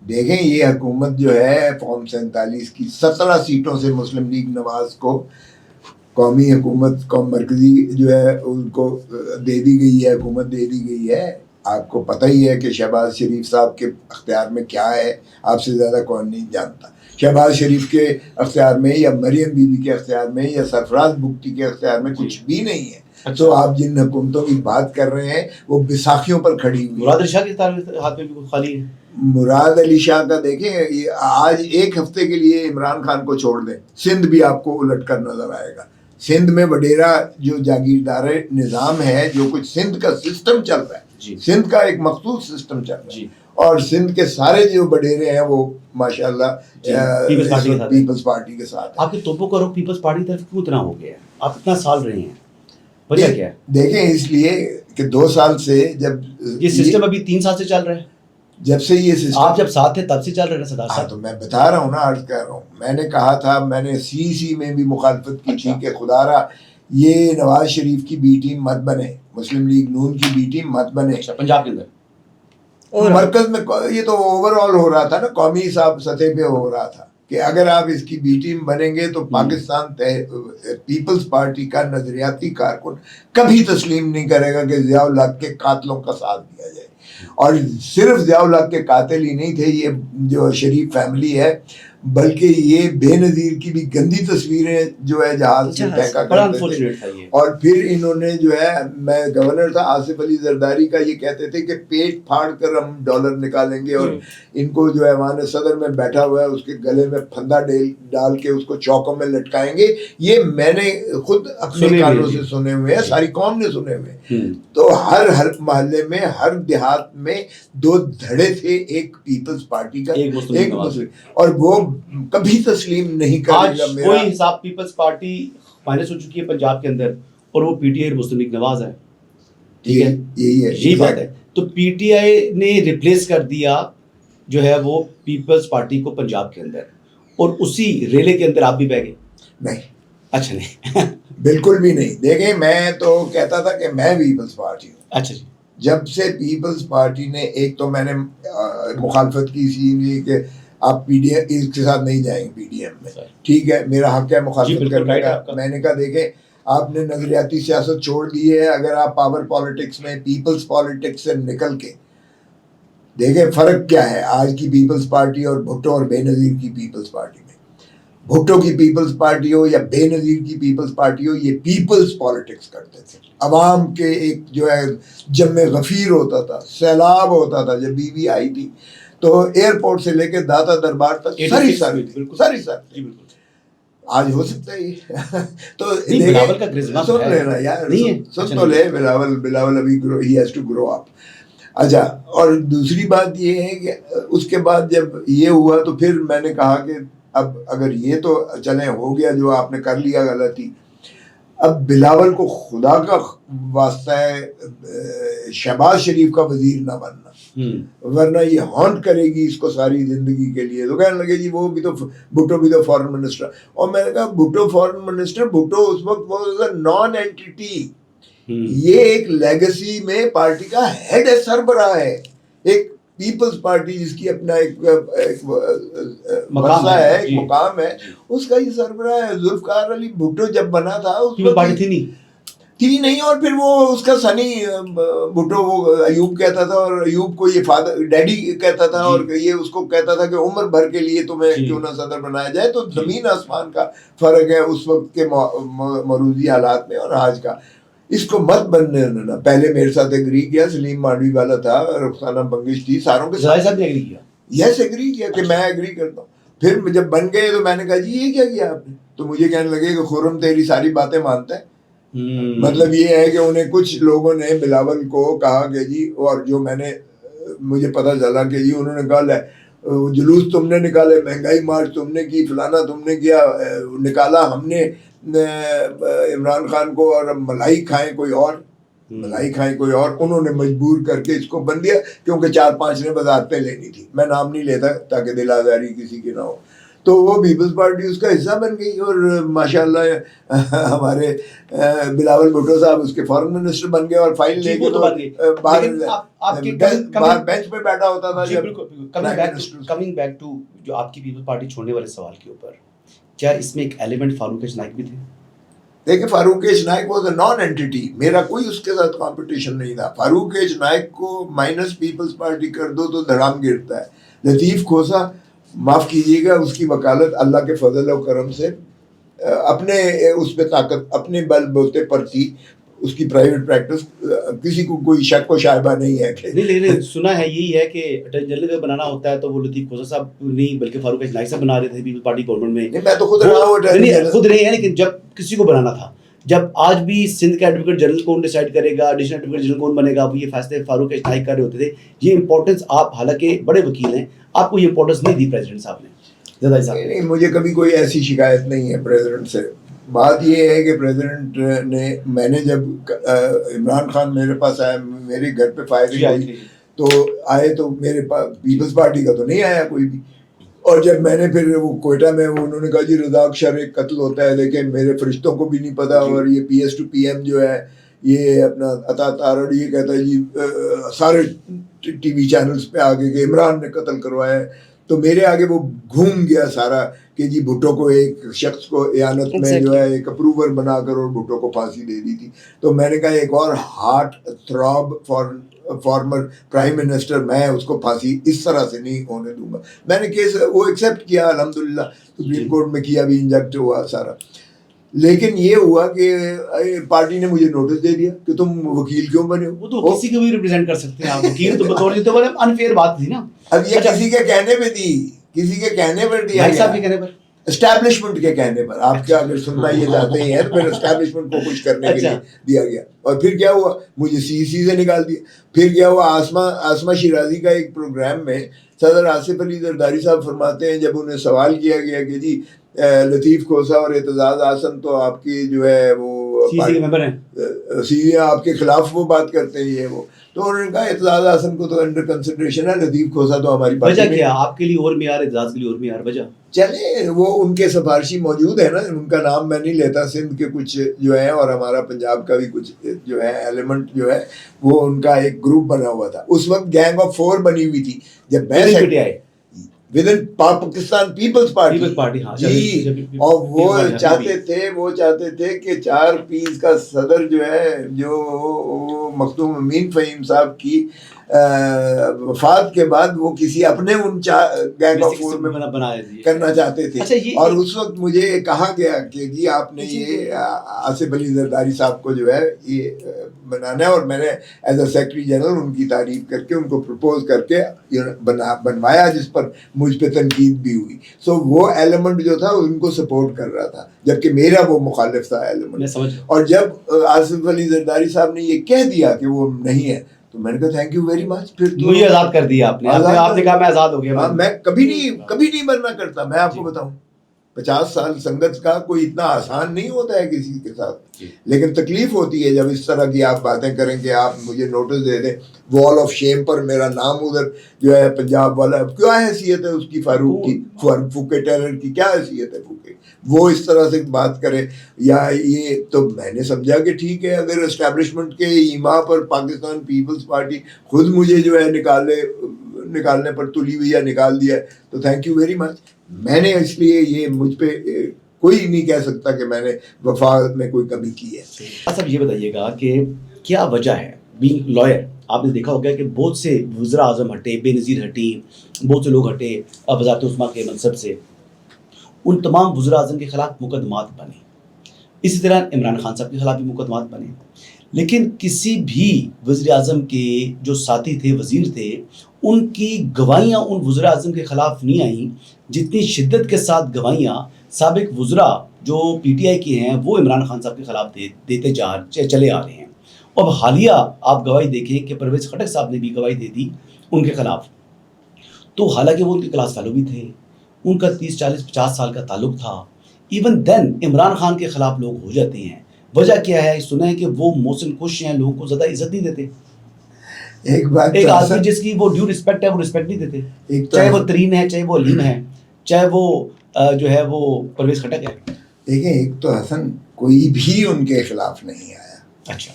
دیکھیں یہ حکومت جو ہے فارم 47 کی 17 سیٹوں سے مسلم لیگ نواز کو قومی حکومت قوم مرکزی جو ہے ان کو دے دی گئی ہے, حکومت دے دی گئی ہے. آپ کو پتہ ہی ہے کہ شہباز شریف صاحب کے اختیار میں کیا ہے, آپ سے زیادہ کون نہیں جانتا. شہباز شریف کے اختیار میں یا مریم بی بی کے اختیار میں یا سرفراز بھٹی کے اختیار میں کچھ بھی نہیں ہے. تو آپ جن حکومتوں کی بات کر رہے ہیں وہ بیساکھیوں پر کھڑی ہوئی. مراد علی شاہ کے ہاتھ میں بھی خالی ہے. مراد علی شاہ کا دیکھیں آج ایک ہفتے کے لیے عمران خان کو چھوڑ دیں, سندھ بھی آپ کو الٹ کر نظر آئے گا. سندھ میں وڈیرا جو جاگیردار نظام ہے, جو کچھ سندھ کا سسٹم چل رہا ہے, سندھ کا ایک مخصوص سسٹم چل رہا ہے, اور سندھ کے سارے جو وڈیرے ہیں وہ ماشاءاللہ پیپلز پارٹی کے ساتھ. آپ کے توپوں کا رخ پیپلز پارٹی طرف کیوں اتنا ہو گیا ہے؟ آپ اتنا سال رہے ہیں, وجہ کیا ہے؟ دیکھیں اس لیے کہ 2 سال سے جب یہ سسٹم ابھی 3 سال سے چل رہا ہے, جب سے یہ سسٹم آپ جب ساتھ تھے تب سے چل رہے ہیں سردار صاحب. تو میں بتا رہا ہوں نا, عرض کر رہا ہوں. میں نے کہا تھا, میں نے سی میں بھی مخالفت کی تھی کہ خدا را یہ نواز شریف کی بی ٹیم مت بنے, مسلم لیگ نون کی بی ٹیم مت بنے. پنجاب کے اندر مرکز میں یہ تو اوور آل ہو رہا تھا نا, قومی سطح پہ ہو رہا تھا کہ اگر آپ اس کی بی ٹیم بنیں گے تو پاکستان پیپلز پارٹی کا نظریاتی کارکن کبھی تسلیم نہیں کرے گا کہ ضیاء الحق کے قاتلوں کا ساتھ دیا جائے. اور صرف ضیاء الحق کے قاتل ہی نہیں تھے یہ جو شریف فیملی ہے, بلکہ یہ بے نظیر کی بھی گندی تصویریں جو ہے جہاز سے پھینکا کرتے تھے. اور پھر انہوں نے جو ہے, میں گورنر تھا آصف علی زرداری کا, یہ کہتے تھے کہ پیٹ پھاڑ کر ہم ڈالر نکالیں گے, اور ان کو جو ہے ایوان صدر میں بیٹھا ہوا ہے اس کے گلے میں پھندا ڈال کے اس کو چوکوں میں لٹکائیں گے. یہ میں نے خود اپنے کانوں سے سنے ہوئے ہیں, ساری قوم نے سنے ہوئے ہیں. تو ہر محلے میں, ہر دیہات میں 2 دھڑے تھے, ایک پیپلز پارٹی کا, ایک مسلم, اور وہ کبھی تسلیم نہیں کرے گا. میرا کوئی حساب پیپلز پارٹی مائنس ہو چکی ہے پنجاب کے اندر, اور وہ P T I Muslim league نواز ہے. ٹھیک ہے, یہی بات ہے. تو پی ٹی آئی نے ریپلیس کر دیا جو ہے وہ پیپلز پارٹی کو پنجاب کے اندر, اور اسی ریلے کے اندر آپ بھی بہ گئے. نہیں, اچھا نہیں, بالکل بھی نہیں. دیکھیں میں تو کہتا تھا کہ میں پیپلز پارٹی ہوں. اچھا جی. جب سے پیپلز پارٹی نے, ایک تو میں نے مخالفت کی اسی کہ آپ پی ڈی ایم اس کے ساتھ نہیں جائیں گے پی ڈی ایم میں, ٹھیک ہے, میرا حق ہے مخالفت کرنے کا. میں نے کہا دیکھیں آپ نے نظریاتی سیاست چھوڑ دی ہے, اگر آپ پاور پالیٹکس میں پیپلز پالیٹکس سے نکل کے دیکھیں فرق کیا ہے آج کی پیپلز پارٹی اور بھٹو اور بے نظیر کی پیپلز پارٹی میں. بھٹو کی پیپلز پارٹی ہو یا بے نظیر کی پیپلز پارٹی ہو, یہ پیپلز پالیٹکس کرتے تھے. عوام کے ایک جو ہے جم غفیر ہوتا تھا, سیلاب ہوتا تھا. جب بی بی آئی تھی تو ایئرپورٹ سے لے کے داتا دربار تک ساری ساری آج ہو سکتا ہے. تو سن لینا یار, سن تو لے, بلاول ابھی ہی ہیز ٹو گرو اپ. اچھا, اور دوسری بات یہ ہے کہ اس کے بعد جب یہ ہوا تو پھر میں نے کہا کہ اب اگر یہ تو چلیں ہو گیا جو آپ نے کر لیا غلطی, اب بلاول کو خدا کا واسطہ ہے شہباز شریف کا وزیر نہ بننا, ورنہ یہ ہانٹ کرے گی اس کو ساری زندگی کے لیے. تو کہنے لگے جی وہ بھی تو بھٹو بھی تو فارن منسٹر. اور میں نے کہا بھٹو فارن منسٹر, بھٹو اس وقت وہ نان اینٹی, یہ ایک لیگسی میں پارٹی کا ہیڈ ہے, سربراہ ہے ایک پیپلز پارٹی جس کی اپنا ایک مقام ہے, ایک مقام ہے, اس کا یہ سربراہ ہے. ذوالفقار علی بھٹو جب بنا تھا اس وقت تھی نہیں, اور پھر وہ اس کا سنی بھٹو وہ ایوب کہتا تھا, اور ایوب کو یہ فادر ڈیڈی کہتا تھا, اور یہ اس کو کہتا تھا کہ عمر بھر کے لیے تمہیں کیوں نہ صدر بنایا جائے. تو زمین آسمان کا فرق ہے اس وقت کے موروثی حالات میں اور آج کا. اس کو مت بننے دینا. پہلے میرے ساتھ ایگری کیا, سلیم مانڈوی والا تھا, رخسانہ بنگش تھی, ساروں کے ساتھ ایگری کیا, یس ایگری کیا کہ میں ایگری کرتا ہوں. پھر جب بن گئے تو میں نے کہا جی یہ کیا کیا آپ نے, تو مجھے کہنے لگے کہ خرم تیری ساری باتیں مانتا ہے. مطلب یہ ہے کہ انہیں کچھ لوگوں نے بلاول کو کہا کہ جی, اور جو میں نے مجھے پتہ چلا کہ جی انہوں نے کہا جلوس تم نے نکالے, مہنگائی مارچ تم نے کی, فلانا تم نے کیا, نکالا ہم نے عمران خان کو, اور ملائی کھائیں کوئی اور, انہوں نے مجبور کر کے اس کو بن دیا, کیونکہ 4-5 نے وزارتیں لینی تھی. میں نام نہیں لیتا تاکہ دل آزاری کسی کی نہ ہو. تو وہ پیپلز پارٹی اس کا حصہ بن گئی, اور ماشاءاللہ ہمارے بلاول بھٹو صاحب اس کے فارن منسٹر بن گئے, اور فائل لے کے باہر بینچ پہ بیٹھا ہوتا تھا. کمنگ بیک ٹو جو آپ کی پیپلز پارٹی چھوڑنے والے سوال کے اوپر, کیا اس میں ایک ایلیمنٹ فاروق نائک بھی تھے؟ دیکھیں Farooq Naik was a nonentity, میرا کوئی اس کے ساتھ کمپٹیشن نہیں تھا. فاروق نائک کو مائنس پیپلز پارٹی کر دو تو دھڑام گرتا ہے. لطیف کھوسا, معاف کیجیے گا, اس کی وکالت اللہ کے فضل و کرم سے اپنے اس پہ طاقت اپنے بل بوتے پر تھی. اس کی پرائیویٹ پریکٹس, کسی کو کوئی شک و شائبہ نہیں ہے کہ نہیں. سنا ہے یہی ہے کہ اٹارنی جنرل کا بنانا ہوتا ہے تو وہ لطیف کھوسا صاحب نہیں بلکہ فاروق نائک صاحب بنا رہے تھے پیپلز پارٹی گورنمنٹ میں. میں تو خود رہا ہوں, خود نہیں ہے, لیکن جب کسی کو بنانا تھا, جب آج بھی سندھ کا ایڈوکیٹ جنرل کون ڈیسائیڈ کرے گا, ایڈیشنل ایڈوکیٹ جنرل کون بنے گا, وہ یہ فیصلے فاروق نائک کر رہے ہوتے تھے. یہ امپورٹنس آپ حالانکہ بڑے وکیل ہیں, آپ کو یہ امپورٹنس نہیں دی پریزیڈنٹ صاحب نے. نہیں, مجھے کبھی کوئی ایسی شکایت نہیں ہے پریزیڈنٹ سے. بات یہ ہے کہ پریزیڈنٹ نے, میں نے جب عمران خان میرے پاس آیا, میرے گھر پہ فائرنگ ہوئی تو آئے, تو میرے پاس پیپلز پارٹی کا تو نہیں آیا کوئی بھی. اور جب میں نے پھر وہ کوئٹہ میں انہوں نے کہا جی رزاق شر ایک قتل ہوتا ہے، لیکن میرے فرشتوں کو بھی نہیں پتا، اور یہ P S to P M جو ہے یہ اپنا عطا تارڑ یہ کہتا ہے جی سارے ٹی وی چینلز پہ آگے کہ عمران نے قتل کروایا ہے. تو میرے آگے وہ گھوم گیا سارا کہ جی بھٹو کو ایک شخص کو اعانت میں جو ہے ایک اپروور بنا کر اور بھٹو کو پھانسی دے دی تھی. تو میں نے کہا ایک اور ہارٹ تھراب فارمر پرائم منسٹر، میں اس کو پھانسی اس طرح سے نہیں ہونے دوں گا. میں نے کیس وہ ایکسیپٹ کیا الحمدللہ، سپریم کورٹ میں کیا بھی انجیکٹ ہوا سارا. لیکن یہ ہوا کہ پارٹی نے مجھے نوٹس دے دیا کہ تم وکیل کیوں بنے ہو. وہ تو کسی کو بھی ریپرزینٹ کر سکتے ہیں آپ، وکیل تو بطور تو انفیئر بات تھی نا. اب یہ کسی کے کہنے پہ تھی، کسی کے کہنے پر دیا بھائی صاحب کے کہنے پر، اسٹیبلشمنٹ کے کہنے پر. آپ کیا اگر سننا یہ چاہتے ہیں تو پھر اسٹیبلشمنٹ کو کچھ کرنے کے لیے دیا گیا. اور پھر کیا ہوا، مجھے سی سے نکال دیا. پھر کیا ہوا، آسما شیرازی کا ایک پروگرام میں صدر آصف علی زرداری صاحب فرماتے ہیں، جب انہیں سوال کیا گیا کہ جی لطیف کھوسا اور اعتزاز احسن تو آپ کی جو ہے وہ سی آپ کے خلاف وہ بات کرتے ہیں یہ وہ، تو انہوں نے کہا اعتزاز احسن کو تو انڈر کنسیڈریشن ہے، لطیف کھوسا تو ہماری وجہ کیا آپ کے لیے اور معیار، اعتزاز کے لیے اور معیار. وجہ چلے وہ ان کے سفارشی موجود ہے نا، ان کا نام میں نہیں لیتا. سندھ کے کچھ جو ہے اور ہمارا پنجاب کا بھی کچھ جو ہے ایلیمنٹ جو ہے وہ ان کا ایک گروپ بنا ہوا تھا. اس وقت گینگ آف 4 بنی ہوئی تھی جب میں ود ان پاکستان پیپلز پارٹی جی. اور وہ چاہتے تھے کہ 4 پیس کا صدر جو ہے، جو مخدوم امین فہیم صاحب کی وفات کے بعد وہ کسی اپنے ان گینگ آف 4 میں کرنا چاہتے تھے. اور اس وقت مجھے کہا گیا کہ جی آپ نے یہ آصف علی زرداری صاحب کو جو ہے یہ بنانا ہے، اور میں نے ایز اے سیکرٹری جنرل ان کی تعریف کر کے ان کو پرپوز کر کے بنوایا، جس پر مجھ پہ تنقید بھی ہوئی. سو وہ ایلیمنٹ جو تھا ان کو سپورٹ کر رہا تھا، جبکہ میرا وہ مخالف تھا ایلیمنٹ. اور جب آصف علی زرداری صاحب نے یہ کہہ دیا کہ وہ نہیں ہے تو میں نے کہا تھینک یو ویری مچ. پھر تو مجھے آزاد کر دیا آپ نے کہا میں آزاد ہو گیا. میں کبھی نہیں مرنا کرتا. میں آپ کو بتاؤں 50 سال سنگت کا کوئی اتنا آسان نہیں ہوتا ہے کسی کے ساتھ، لیکن تکلیف ہوتی ہے جب اس طرح کی آپ باتیں کریں کہ آپ مجھے نوٹس دے دیں. وال آف شیم پر میرا نام ادھر جو ہے پنجاب والا، کیا حیثیت ہے اس کی، فاروق کی، پھوکے ٹیلر کی کیا حیثیت ہے پھوکے، وہ اس طرح سے بات کرے یا یہ. تو میں نے سمجھا کہ ٹھیک ہے، اگر اسٹیبلشمنٹ کے ایما پر پاکستان پیپلز پارٹی خود مجھے جو ہے نکالنے پر تلی ہوئی یا نکال دیا ہے تو تھینک یو ویری مچ. میں نے اس لیے یہ مجھ پہ کوئی نہیں کہہ سکتا کہ میں نے وفات میں کوئی کمی کی ہے. صاحب یہ بتائیے گا کہ کیا وجہ ہے، بینگ لائر آپ نے دیکھا ہوگا کہ بہت سے وزراء اعظم ہٹے، بے نظیر ہٹی، بہت سے لوگ ہٹے وزارت عظمیٰ کے منصب سے، ان تمام وزراء اعظم کے خلاف مقدمات بنے. اسی طرح عمران خان صاحب کے خلاف بھی مقدمات بنے، لیکن کسی بھی وزیر اعظم کے جو ساتھی تھے، وزیر تھے، ان کی گواہیاں ان وزراء اعظم کے خلاف نہیں آئیں جتنی شدت کے ساتھ گواہیاں سابق وزراء جو پی ٹی آئی کے ہیں وہ عمران خان صاحب کے خلاف دیتے چلے آ رہے ہیں. اب حالیہ آپ گواہی دیکھیں کہ پرویز خٹک صاحب نے بھی گواہی دے دی ان کے خلاف. تو حالانکہ وہ ان کے کلاس فیلو بھی تھے، ان کا 30 40 50 سال کا تعلق تھا، ایون دین عمران خان کے خلاف لوگ ہو جاتے ہیں. وجہ کیا ہے؟ سنا ہے کہ وہ محسن خوش ہیں، لوگوں کو زیادہ عزت نہیں دیتے. ایک آدمی جس کی وہ ڈیو رسپیکٹ ہے وہ رسپیکٹ نہیں دیتے، چاہے وہ ترین ہے، چاہے وہ علیم ہے، چاہے وہ جو ہے وہ پرویز خٹک ہے. دیکھیں ایک تو حسن کوئی بھی ان کے خلاف نہیں آیا. اچھا،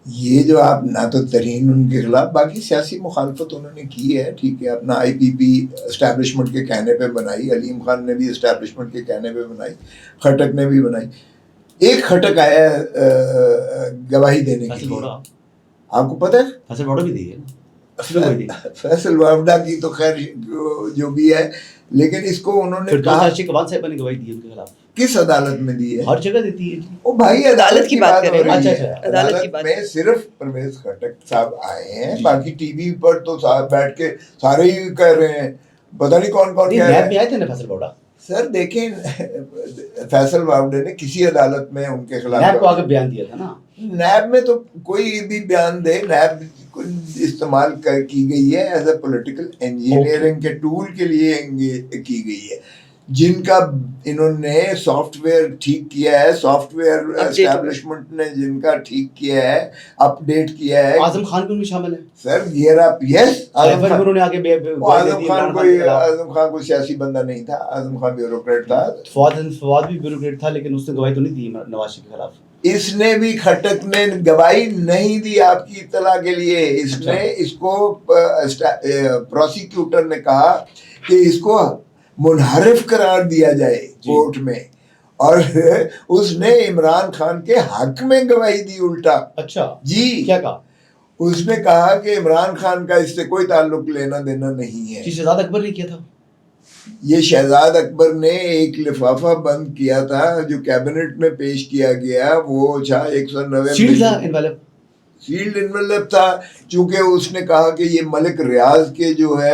یہ جو آپ نہ تو ترین ان کے خلاف، باقی سیاسی مخالفت انہوں نے کی ہے، ٹھیک ہے، اپنا آئی پی پی اسٹیبلشمنٹ کے کہنے پہ بنائی، علیم خان نے بھی اسٹیبلشمنٹ کے کہنے پہ بنائی، خٹک نے بھی بنائی. ایک خٹک آیا گواہی دینے کے لیے، آپ کو پتہ ہے فیصل واڈا بھی دی ہے، فیصل واڈا کی تو خیر جو بھی ہے، لیکن اس کو انہوں نے کہا صاحب نے گواہی دی ان کے خلاف. کس عدالت میں دی ہے؟ ہر جگہ دیتی ہے. او بھائی عدالت کی بات کر رہے ہیں. عدالت میں صرف پرویز خٹک صاحب آئے ہیں، باقی ٹی وی پر تو صاحب بیٹھ کے سارے ہی کہہ رہے ہیں، پتہ نہیں کون کون کہہ رہے ہیں. نیب میں آئے تھے نا فیصل واڈا. سر دیکھیں فیصل واڈا نے کسی عدالت میں ان کے خلاف نیب کو آگے بیان دیا تھا نا. نیب میں تو کوئی بھی بیان دے، نیب استعمال کی گئی ہے ایز اے پولیٹیکل انجینئرنگ کے ٹول کے لیے کی گئی ہے. جن کا انہوں نے سافٹ ویئر ٹھیک کیا ہے, سافٹ ویئر اسٹیبلشمنٹ نے جن کا ٹھیک کیا ہے, اپ ڈیٹ کیا ہے. اعظم خان بھی شامل ہے سر یہ یس اعظم خان کوئی سیاسی بندہ نہیں تھا, اعظم خان بیوروکریٹ تھا. فواد بھی بیوروکریٹ تھا, لیکن اس نے گواہی تو نہیں دی نواز شریف کے خلاف. اس نے بھی کھٹک نے گواہی نہیں دی, آپ کی اطلاع کے لیے. اس نے اس کو پروسیکیوٹر نے کہا کہ اس کو منحرف قرار دیا جائے کورٹ میں, اور اس نے عمران خان کے حق میں گواہی دی الٹا. اچھا جی کیا کہا؟ اس نے کہا کہ عمران خان کا اس سے کوئی تعلق لینا دینا نہیں ہے. شہزاد اکبر نے کیا تھا. یہ شہزاد اکبر نے ایک لفافہ بند کیا تھا جو کیبنٹ میں پیش کیا گیا, وہ 190 سیلڈ انویلپ تھا, چونکہ اس نے کہا کہ یہ ملک ریاض کے جو ہے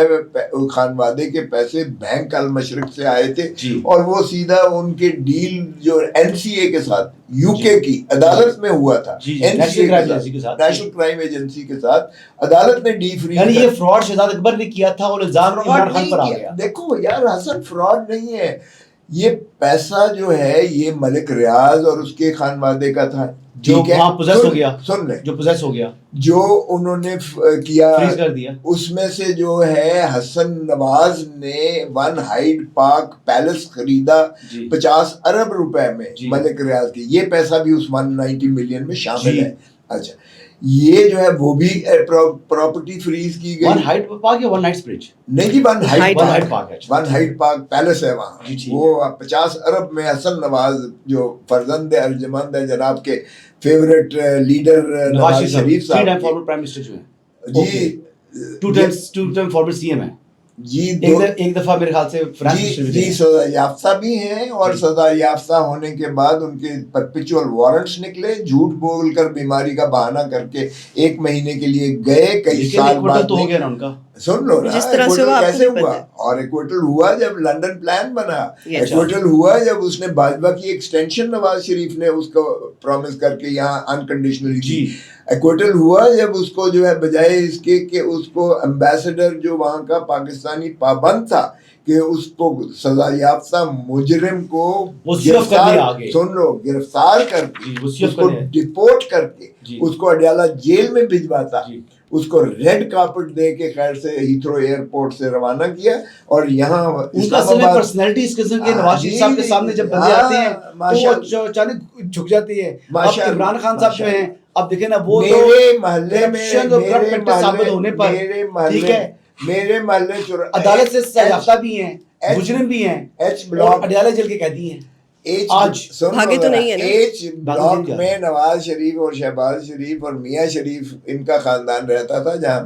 خانوادے کے پیسے بینک المشرق سے آئے تھے, اور وہ سیدھا ان کے ڈیل جو این سی اے کے ساتھ یو کے کی عدالت میں ہوا تھا, نیشنل کرائم ایجنسی کے ساتھ عدالت نے ڈی فری. یعنی یہ فراڈ شہزاد اکبر نے کیا تھا اور الزام عمران خان پر آ گیا. دیکھو یار حسن, فراڈ نہیں ہے, یہ پیسہ جو ہے یہ ملک ریاض اور اس کے خانوادے کا تھا, جو وہاں پوزیس ہو گیا. سن لیں, جو پوزیس ہو گیا, جو انہوں نے کیا فریز کر دیا, اس میں سے جو ہے حسن نواز نے 1 ہائیڈ پارک پیلس خریدا 50 ارب روپے میں ملک ریاض کی. یہ پیسہ بھی اس 190 ملین میں شامل ہے. اچھا یہ جو ہے وہ بھی پراپرٹی فریز کی گئی. 1 ہائیڈ پارک یا 1 نائٹس برج؟ نہیں جی, 1 ہائیڈ پارک ہے, 1 ہائیڈ پارک پیلس ہے وہاں. وہ 50 ارب میں حسن نواز جو فرزند ارجمند ہے جناب کے فیورٹ لیڈر نواز شریف صاحب, فارمر پرائم منسٹر جو ہیں جی, 2 ٹائم فارمر سی ایم ہیں جی, ایک دفعہ میرے خیال سے جی سزا یافتہ بھی ہیں, اور سزا یافتہ ہونے کے بعد ان کے پرپیچول وارنٹس نکلے, جھوٹ بول کر بیماری کا بہانہ کر کے 1 مہینے کے لیے گئے, کئی سال بعد تو ہو گیا نا ان کا. سن لو نا, کیسے ہوا, اور ایکویٹل ہوا جب لنڈن پلان بنا, ایکویٹل ہوا جب اس نے باجوہ کی ایکسٹینشن نواز شریف نے اس کو پرومس کر کے یہاں انکنڈیشنلی دی, ایکویٹل ہوا جب اس کو جو ہے بجائے اس کے کہ اس کو ایمبیسڈر جو وہاں کا پاکستانی پابند تھا کہ اس کو سزا یافتہ مجرم کو سن لو گرفتار کر کے اس کو ڈپورٹ کر کے اس کو اڈیالہ جیل میں بھجواتا, اس کو ریڈ کارپٹ دے کے خیر سے ہیتھرو ایئرپورٹ سے روانہ کیا, اور یہاں ان کا اصل میں پرسنالٹی اس قسم کے نواز شریف صاحب کے سامنے جب بندے آتے ہیں تو وہ اچانک جھک جاتی ہے. اب عمران خان صاحب جو ہیں, اب دیکھیں نا, وہ میرے محلے میں میرے محلے عدالت سے سزا یافتہ بھی ہیں, مجرم بھی ہیں, اور اڈیالہ جیل کے قیدی ہیں. آج ایچ بلاک میں نواز شریف اور شہباز شریف اور میاں شریف ان کا خاندان رہتا تھا, جہاں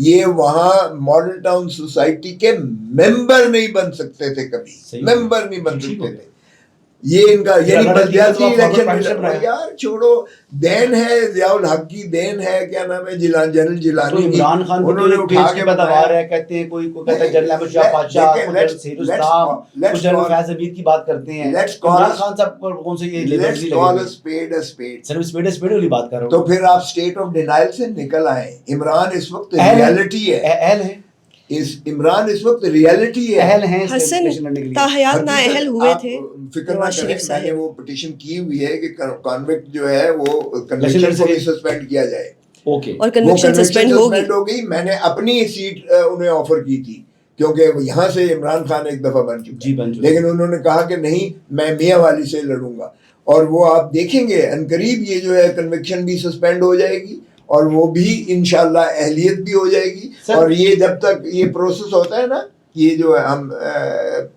یہ وہاں ماڈل ٹاؤن سوسائٹی کے ممبر نہیں بن سکتے تھے, کبھی ممبر نہیں بن سکتے تھے. یہ ان کا یعنی بلدیاتی الیکشن, یار چھوڑو, دین ہے ضیاء الحق کی, دین ہے کیا نام ہے جنرل جیلانی کی, عمران خان انہوں نے اٹھا کے بتایا ہے, کہتے ہیں کوئی کہتا ہے جنرل احمد شاہ پاشا, کچھ جنرل فیض حمید کی بات کرتے ہیں. عمران خان صاحب کون سے یہ let's call a speed a speed, sir speed speed والی بات کر رہا ہوں. تو پھر آپ اسٹیٹ آف ڈینائل سے نکل آئے. عمران اس وقت ریئلٹی ہے, اہل ہے, عمران اس وقت ریئلٹی ہے. اہل ہیں, حسن تاحیات نااہل ہوئے تھے. فکر نہ کریں, میں نے وہ پٹیشن کی ہوئی ہے کہ کانوکٹ جو ہے وہ کنوکشن کو بھی سسپینڈ کیا جائے. اوکے, اور کنوکشن سسپینڈ ہو گئی. میں نے اپنی سیٹ انہیں آفر کی تھی کیونکہ یہاں سے عمران خان ایک دفعہ بن چکا, لیکن انہوں نے کہا کہ نہیں میں میاں والی سے لڑوں گا, اور وہ آپ دیکھیں گے انقریب یہ جو ہے کنوکشن بھی سسپینڈ ہو جائے گی, اور وہ بھی انشاءاللہ اہلیت بھی ہو جائے گی. اور یہ جب تک یہ پروسیس ہوتا ہے نا, یہ جو ہم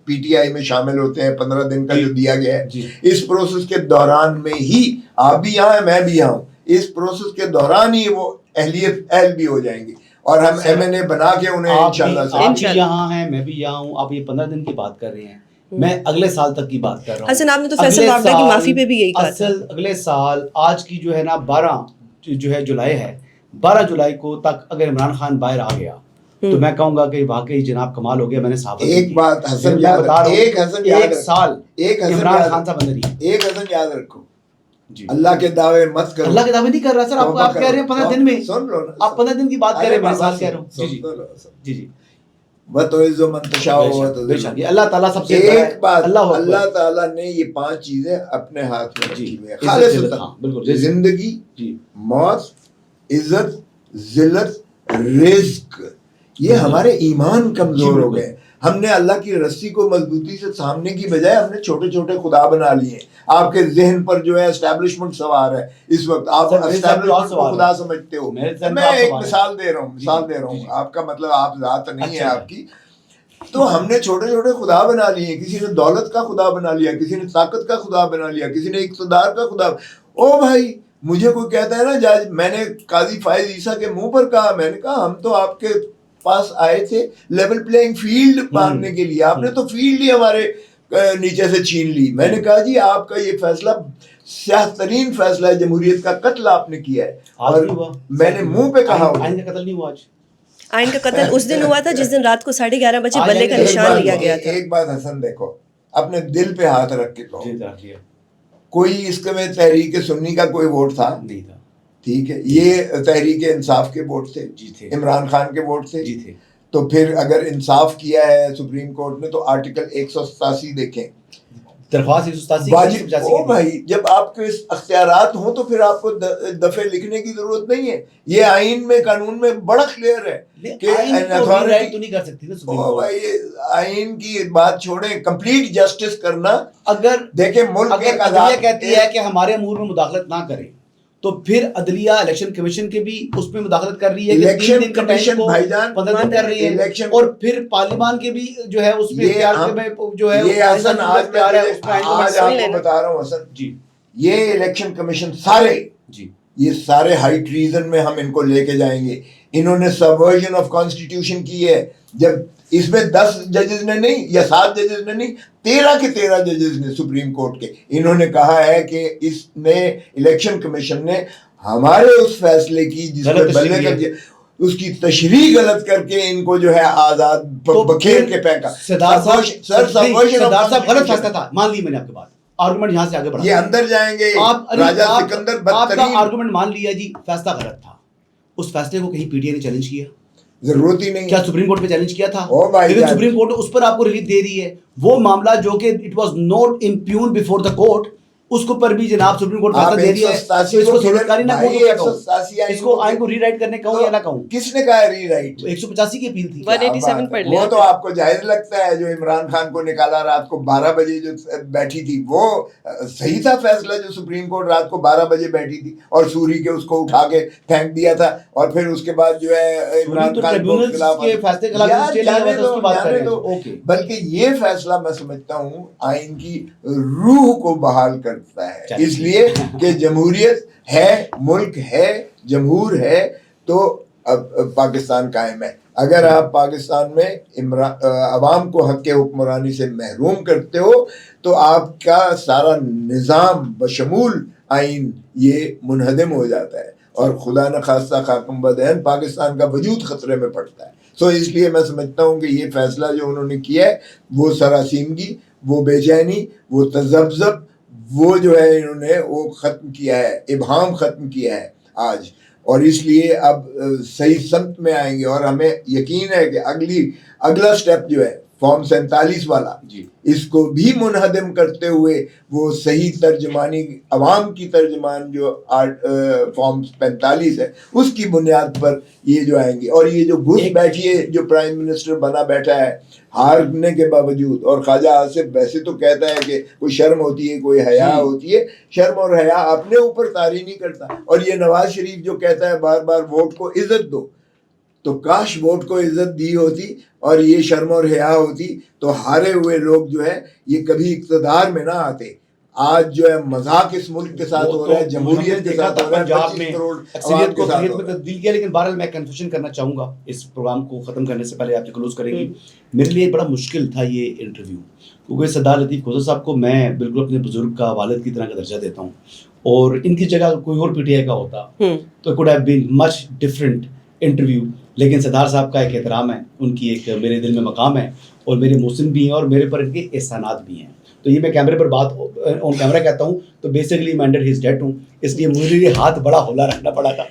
پی ٹی آئی میں شامل ہوتے ہیں 15 دن کا جو دیا گیا ہے, اس پروسیس کے دوران میں ہی آپ بھی یہاں ہیں میں بھی یہاں ہوں, اس پروسیس کے دوران ہی وہ اہل بھی ہو جائیں گے, اور ہم ایم این اے بنا کے انہیں انشاءاللہ آپ بھی یہاں ہیں میں بھی یہاں ہوں. آپ یہ 15 دن کی بات کر رہے ہیں, میں اگلے سال تک کی بات کر رہا ہوں. حسن آپ نے تو فیصل وابڈہ کی معافی پہ بھی یہی کہا تھا. اگلے سال آج کی جو ہے نا 12 جو ہے جولائی ہے, 12 جولائی کو تک اگر عمران خان باہر آ گیا تو میں کہوں گا کہ واقعی جناب کمال ہو گیا. میں نے صحافت ایک بات حسن یاد عمران خان صاحب اندر ہی ایک حسن یاد رکھو, اللہ کے دعوے مت کرو. اللہ کے دعوے نہیں کر رہا سر, آپ کہہ رہے ہیں 15 دن میں, سن لو نا, آپ 15 دن کی بات کر رہے ہیں, میں سال کہہ رہا ہوں. جی وَتُعِزُّ مَن تَشَاءُ بے شک وَتُذِلُّ. یہ اللہ تعالیٰ سب سے بڑا ہے. ایک بات اللہ اکبر. اللہ تعالیٰ نے یہ 5 چیزیں اپنے ہاتھ میں رکھی ہوئی ہیں ہاں خالصتاً. بالکل. زندگی، جی موت، عزت، ذلت، رزق. یہ ہمارے ایمان کمزور ہو گئے. ہم نے اللہ کی رسی کو مضبوطی سے تھامنے کی بجائے ہم نے چھوٹے چھوٹے خدا بنا لیے. آپ کے ذہن پر جو ہے اسٹیبلشمنٹ سوار ہے اس وقت. آپ اسٹیبلشمنٹ کو خدا سمجھتے ہو. میں ایک مثال دے رہا ہوں آپ کا مطلب آپ ذات نہیں ہے آپ کی. تو ہم نے چھوٹے چھوٹے خدا بنا لیے. کسی نے دولت کا خدا بنا لیا, کسی نے طاقت کا خدا بنا لیا, کسی نے اقتدار کا خدا. او بھائی, مجھے کوئی کہتا ہے نا جج, میں نے قاضی فائز عیسیٰ کے منہ پر کہا, میں نے کہا ہم تو آپ کے پاس آئے تھے لیول پلینگ فیلڈ مانگنے کے لیے, آپ نے تو فیلڈ ہی ہمارے نیچے سے چھین لی. میں نے کہا جی آپ کا یہ فیصلہ سیاہ ترین فیصلہ ہے, جمہوریت کا قتل آپ نے کیا ہے. اور میں نے منہ پہ کہا ہوں آئین کا قتل نہیں ہوا. آج آئین کا قتل اس دن ہوا تھا جس دن رات کو 11:30 بجے بلے کا نشان لیا گیا تھا. ایک بات حسن دیکھو, اپنے دل پہ ہاتھ رکھ کے کہو, کوئی اس میں تحریک سنی کا کوئی ووٹ تھا؟ نہیں تھا. ٹھیک ہے, یہ تحریک انصاف کے ووٹ تھے, جی تھے. عمران خان کے ووٹ تھے, جی تھے. تو پھر اگر انصاف کیا ہے سپریم کورٹ نے تو آرٹیکل 187 دیکھیں, درخواست 187 واجب. او بھائی, جب آپ کے اختیارات ہوں تو پھر آپ کو دفعے لکھنے کی ضرورت نہیں ہے. یہ آئین میں قانون میں بڑا کلیئر ہے کہ اتھارٹی تو نہیں کر سکتی نا. او بھائی, آئین کی بات چھوڑیں, کمپلیٹ جسٹس کرنا. اگر دیکھیں ملک اگر عدلیہ کہتی ہے کہ ہمارے امور میں مداخلت نہ کریں تو پھر عدلیہ الیکشن کمیشن کے بھی اس میں مداخلت کر رہی ہے, الیکشن کمیشن بھائی جان 15 دن کر رہی ہے, اور پھر پارلیمان کے بھی جو ہے اس میں اختیار میں جو ہے یہ حسن آج آپ کو بتا رہا ہوں حسن جی, یہ الیکشن کمیشن سارے جی, یہ سارے ہائی ٹریزن میں ہم ان کو لے کے جائیں گے. انہوں نے سبورژن آف کانسٹیٹیوشن کی ہے. جب اس میں 10 ججز نے نہیں یا 7 ججز نے نہیں, 13 کے 13 ججز نے سپریم کورٹ کے, انہوں نے کہا ہے کہ اس نے الیکشن کمیشن نے ہمارے اس فیصلے کی جس میں بلے کر دیا اس کی تشریح غلط کر کے ان کو جو ہے آزاد بکھیر کے پھینکا. سردار صاحب غلط فیصلہ تھا, مان لی میں نے آپ کی بات. آرگومنٹ یہاں سے آگے بڑھا, یہ اندر جائیں گے. راجہ سکندر آپ کا آرگومنٹ مان لیا جی, فیصلہ غلط تھا. اس فیصلے کو کہیں پی ٹی آئی نے چیلنج کیا؟ ضرورت ہی نہیں. کیا سپریم کورٹ پہ چیلنج کیا تھا؟ لیکن سپریم کورٹ اس پر آپ کو ریلیف دے رہی ہے. وہ معاملہ جو کہ it was not impugn before the court, اس کو پر بھی جناب سپریم کورٹ فیصلہ دے رہی ہے. تو اس کو سرکاری نہ کہوں, اس کو آئین کو ری رائٹ کرنے کہوں یا نہ کہوں. کس نے کہا ری رائٹ؟ 185 کی اپیل تھی. 187 پڑھ لیا. وہ تو آپ کو جائز لگتا ہے. جو عمران خان کو نکالا رات کو 12 بجے جو بیٹھی تھی, وہ صحیح تھا فیصلہ جو سپریم کورٹ رات کو 12 بجے بیٹھی تھی اور سوری کے اس کو اٹھا کے پھینک دیا تھا, اور پھر اس کے بعد جو ہے عمران خان کے خلاف بلکہ یہ فیصلہ میں سمجھتا ہوں آئین کی روح کو بحال کرتا ہے. اس لیے کہ جمہوریت ہے, ملک ہے, جمہور ہے, تو پاکستان قائم ہے. اگر آپ پاکستان میں عوام کو حق حکمرانی سے محروم کرتے ہو تو آپ کا سارا نظام بشمول آئین یہ منہدم ہو جاتا ہے, اور خدا نخواستہ خاکم بدین پاکستان کا وجود خطرے میں پڑتا ہے. سو اس لیے میں سمجھتا ہوں کہ یہ فیصلہ جو انہوں نے کیا ہے وہ سراسیمگی, وہ بے چینی, وہ تذبذب, وہ جو ہے انہوں نے وہ ختم کیا ہے, ابہام ختم کیا ہے آج. اور اس لیے اب صحیح سمت میں آئیں گے, اور ہمیں یقین ہے کہ اگلا سٹیپ جو ہے فارم 47 والا جی, اس کو بھی منہدم کرتے ہوئے وہ صحیح ترجمانی, عوام کی ترجمان جو فارم 45 ہے اس کی بنیاد پر یہ جو آئیں گے. اور یہ جو گھس بیٹھی ہے, جو پرائم منسٹر بنا بیٹھا ہے ہارنے کے باوجود, اور خواجہ آصف ویسے تو کہتا ہے کہ کوئی شرم ہوتی ہے, کوئی حیا ہوتی ہے, شرم اور حیا اپنے اوپر طاری نہیں کرتا. اور یہ نواز شریف جو کہتا ہے بار بار ووٹ کو عزت دو, تو کاش ووٹ کو عزت دی ہوتی اور یہ شرم اور حیا ہوتی تو ہارے ہوئے لوگ جو ہے یہ کبھی اقتدار میں نہ آتے. آج جو ہے مذاق اس ملک کے ساتھ ہو رہا ہے, جمہوریت کے ساتھ ہو رہا ہے, پنجاب میں اکثریت کو اقلیت میں تبدیل کیا. لیکن بہرحال میں کنفیوژن کرنا چاہوں گا اس پروگرام کو ختم کرنے سے پہلے, آپ سے کلوز کریں گی. میرے لیے بڑا مشکل تھا یہ انٹرویو, کیونکہ سردار لطیف کھوسر صاحب کو میں بالکل اپنے بزرگ کا, والد کی طرح کا درجہ دیتا ہوں, اور ان کی جگہ کوئی اور پی ٹی آئی کا ہوتا تو could have been much different interview. لیکن سردار صاحب کا ایک احترام ہے, ان کی ایک میرے دل میں مقام ہے, اور میرے محسن بھی ہیں اور میرے پر ان کے احسانات بھی ہیں. تو یہ میں کیمرے پر بات آن کیمرہ کہتا ہوں تو بیسیکلی میں انڈر ہز ڈیٹ ہوں, اس لیے مجھے یہ ہاتھ بڑا ہولا رکھنا پڑا تھا.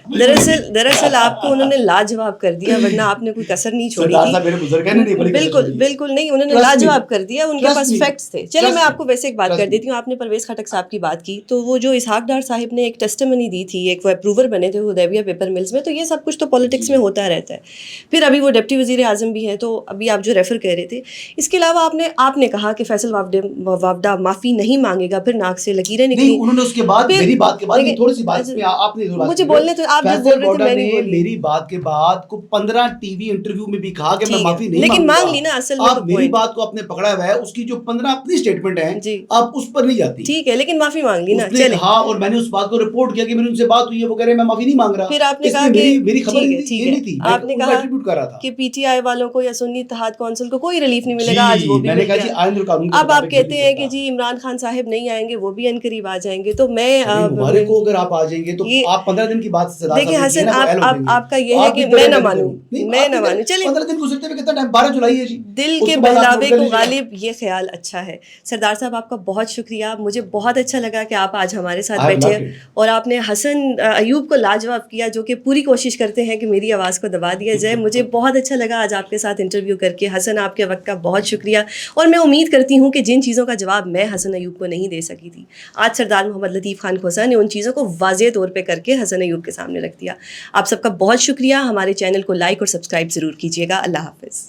دراصل آپ کو انہوں نے لاجواب کر دیا, ورنہ آپ نے کوئی کسر نہیں چھوڑی تھی. بالکل نہیں, انہوں نے لاجواب کر دیا, ان کے پاس فیکٹس تھے. چلو میں آپ کو ویسے ایک بات کر دیتی ہوں. آپ نے پرویز خٹک صاحب کی بات کی, تو وہ جو اسحاق ڈار صاحب نے ایک ٹیسٹیمنی دی تھی, ایک وہ اپروور بنے تھے حدیبیہ پیپر ملز میں, تو یہ سب کچھ تو پالیٹکس میں ہوتا رہتا ہے. پھر ابھی وہ ڈپٹی وزیر اعظم بھی ہیں, تو ابھی آپ جو ریفر کہہ رہے تھے, اس کے علاوہ آپ نے کہا کہ فیصل وافدہ معافی نہیں مانگے گا, پھر ناک سے لکیریں نکلی. انہوں نے اس کے بعد میری بات کے بعد تھوڑی سی بات آپ نے مجھے بولنے تو آپ جو بول رہے تھے میں نہیں بولی. میری بات کے بعد کو 15 ٹی وی انٹرویو میں بھی کہا کہ میں معافی نہیں لیکن مانگ لی نا. اصل میں آپ میری بات کو آپ نے پکڑا ہوا ہے, اس کی جو 15 اپنی سٹیٹمنٹ ہیں آپ اس پر نہیں جاتی. ٹھیک ہے, لیکن معافی مانگ لی نا. چلے ہاں, اور میں نے اس بات کو رپورٹ کیا کہ میری ان سے بات ہوئی ہے, وہ کہہ رہے ہیں میں معافی نہیں مانگ رہا. پھر آپ نے کہا کہ میری خبر نہیں تھی, آپ نے کہا کہ پی ٹی آئی والوں کو یا سنی اتحاد کونسل کو کوئی ریلیف نہیں ملے گا, آج وہ بھی مل گیا. اب آپ کہتے ہیں کہ جی عمران خان صاحب نہیں آئیں گے, وہ بھی ان قریب آ جائیں گے. تو میں مبارک کو اگر آپ آ جائیں گے تو آپ 15 دن کی بات سے دیکھیں حسن, آپ کا یہ ہے کہ میں نہ مانوں. چلیں 15 دن گزرتے ہوئے کتنا ٹائم, 12 جولائی ہے جی. دل کے بہلاوے کو غالب, یہ خیال اچھا ہے. سردار صاحب آپ کا بہت شکریہ, مجھے بہت اچھا لگا کہ آپ آج ہمارے ساتھ بیٹھے اور آپ نے حسن ایوب کو لاجواب کیا, جو کہ پوری کوشش کرتے ہیں کہ میری آواز کو دبا دیا جائے. مجھے بہت اچھا لگا آج آپ کے ساتھ انٹرویو کر کے. حسن آپ کے وقت کا بہت شکریہ, اور میں امید کرتی ہوں کہ جن چیزوں کا جواب میں حسن ایوب کو نہیں دے سکی تھی, آج سردار محمد لطیف خان کھوسا نے ان چیزوں کو واضح طور پہ کر کے حسن ایوب کے سامنے رکھ دیا. آپ سب کا بہت شکریہ. ہمارے چینل کو لائک اور سبسکرائب ضرور کیجیے گا. اللہ حافظ.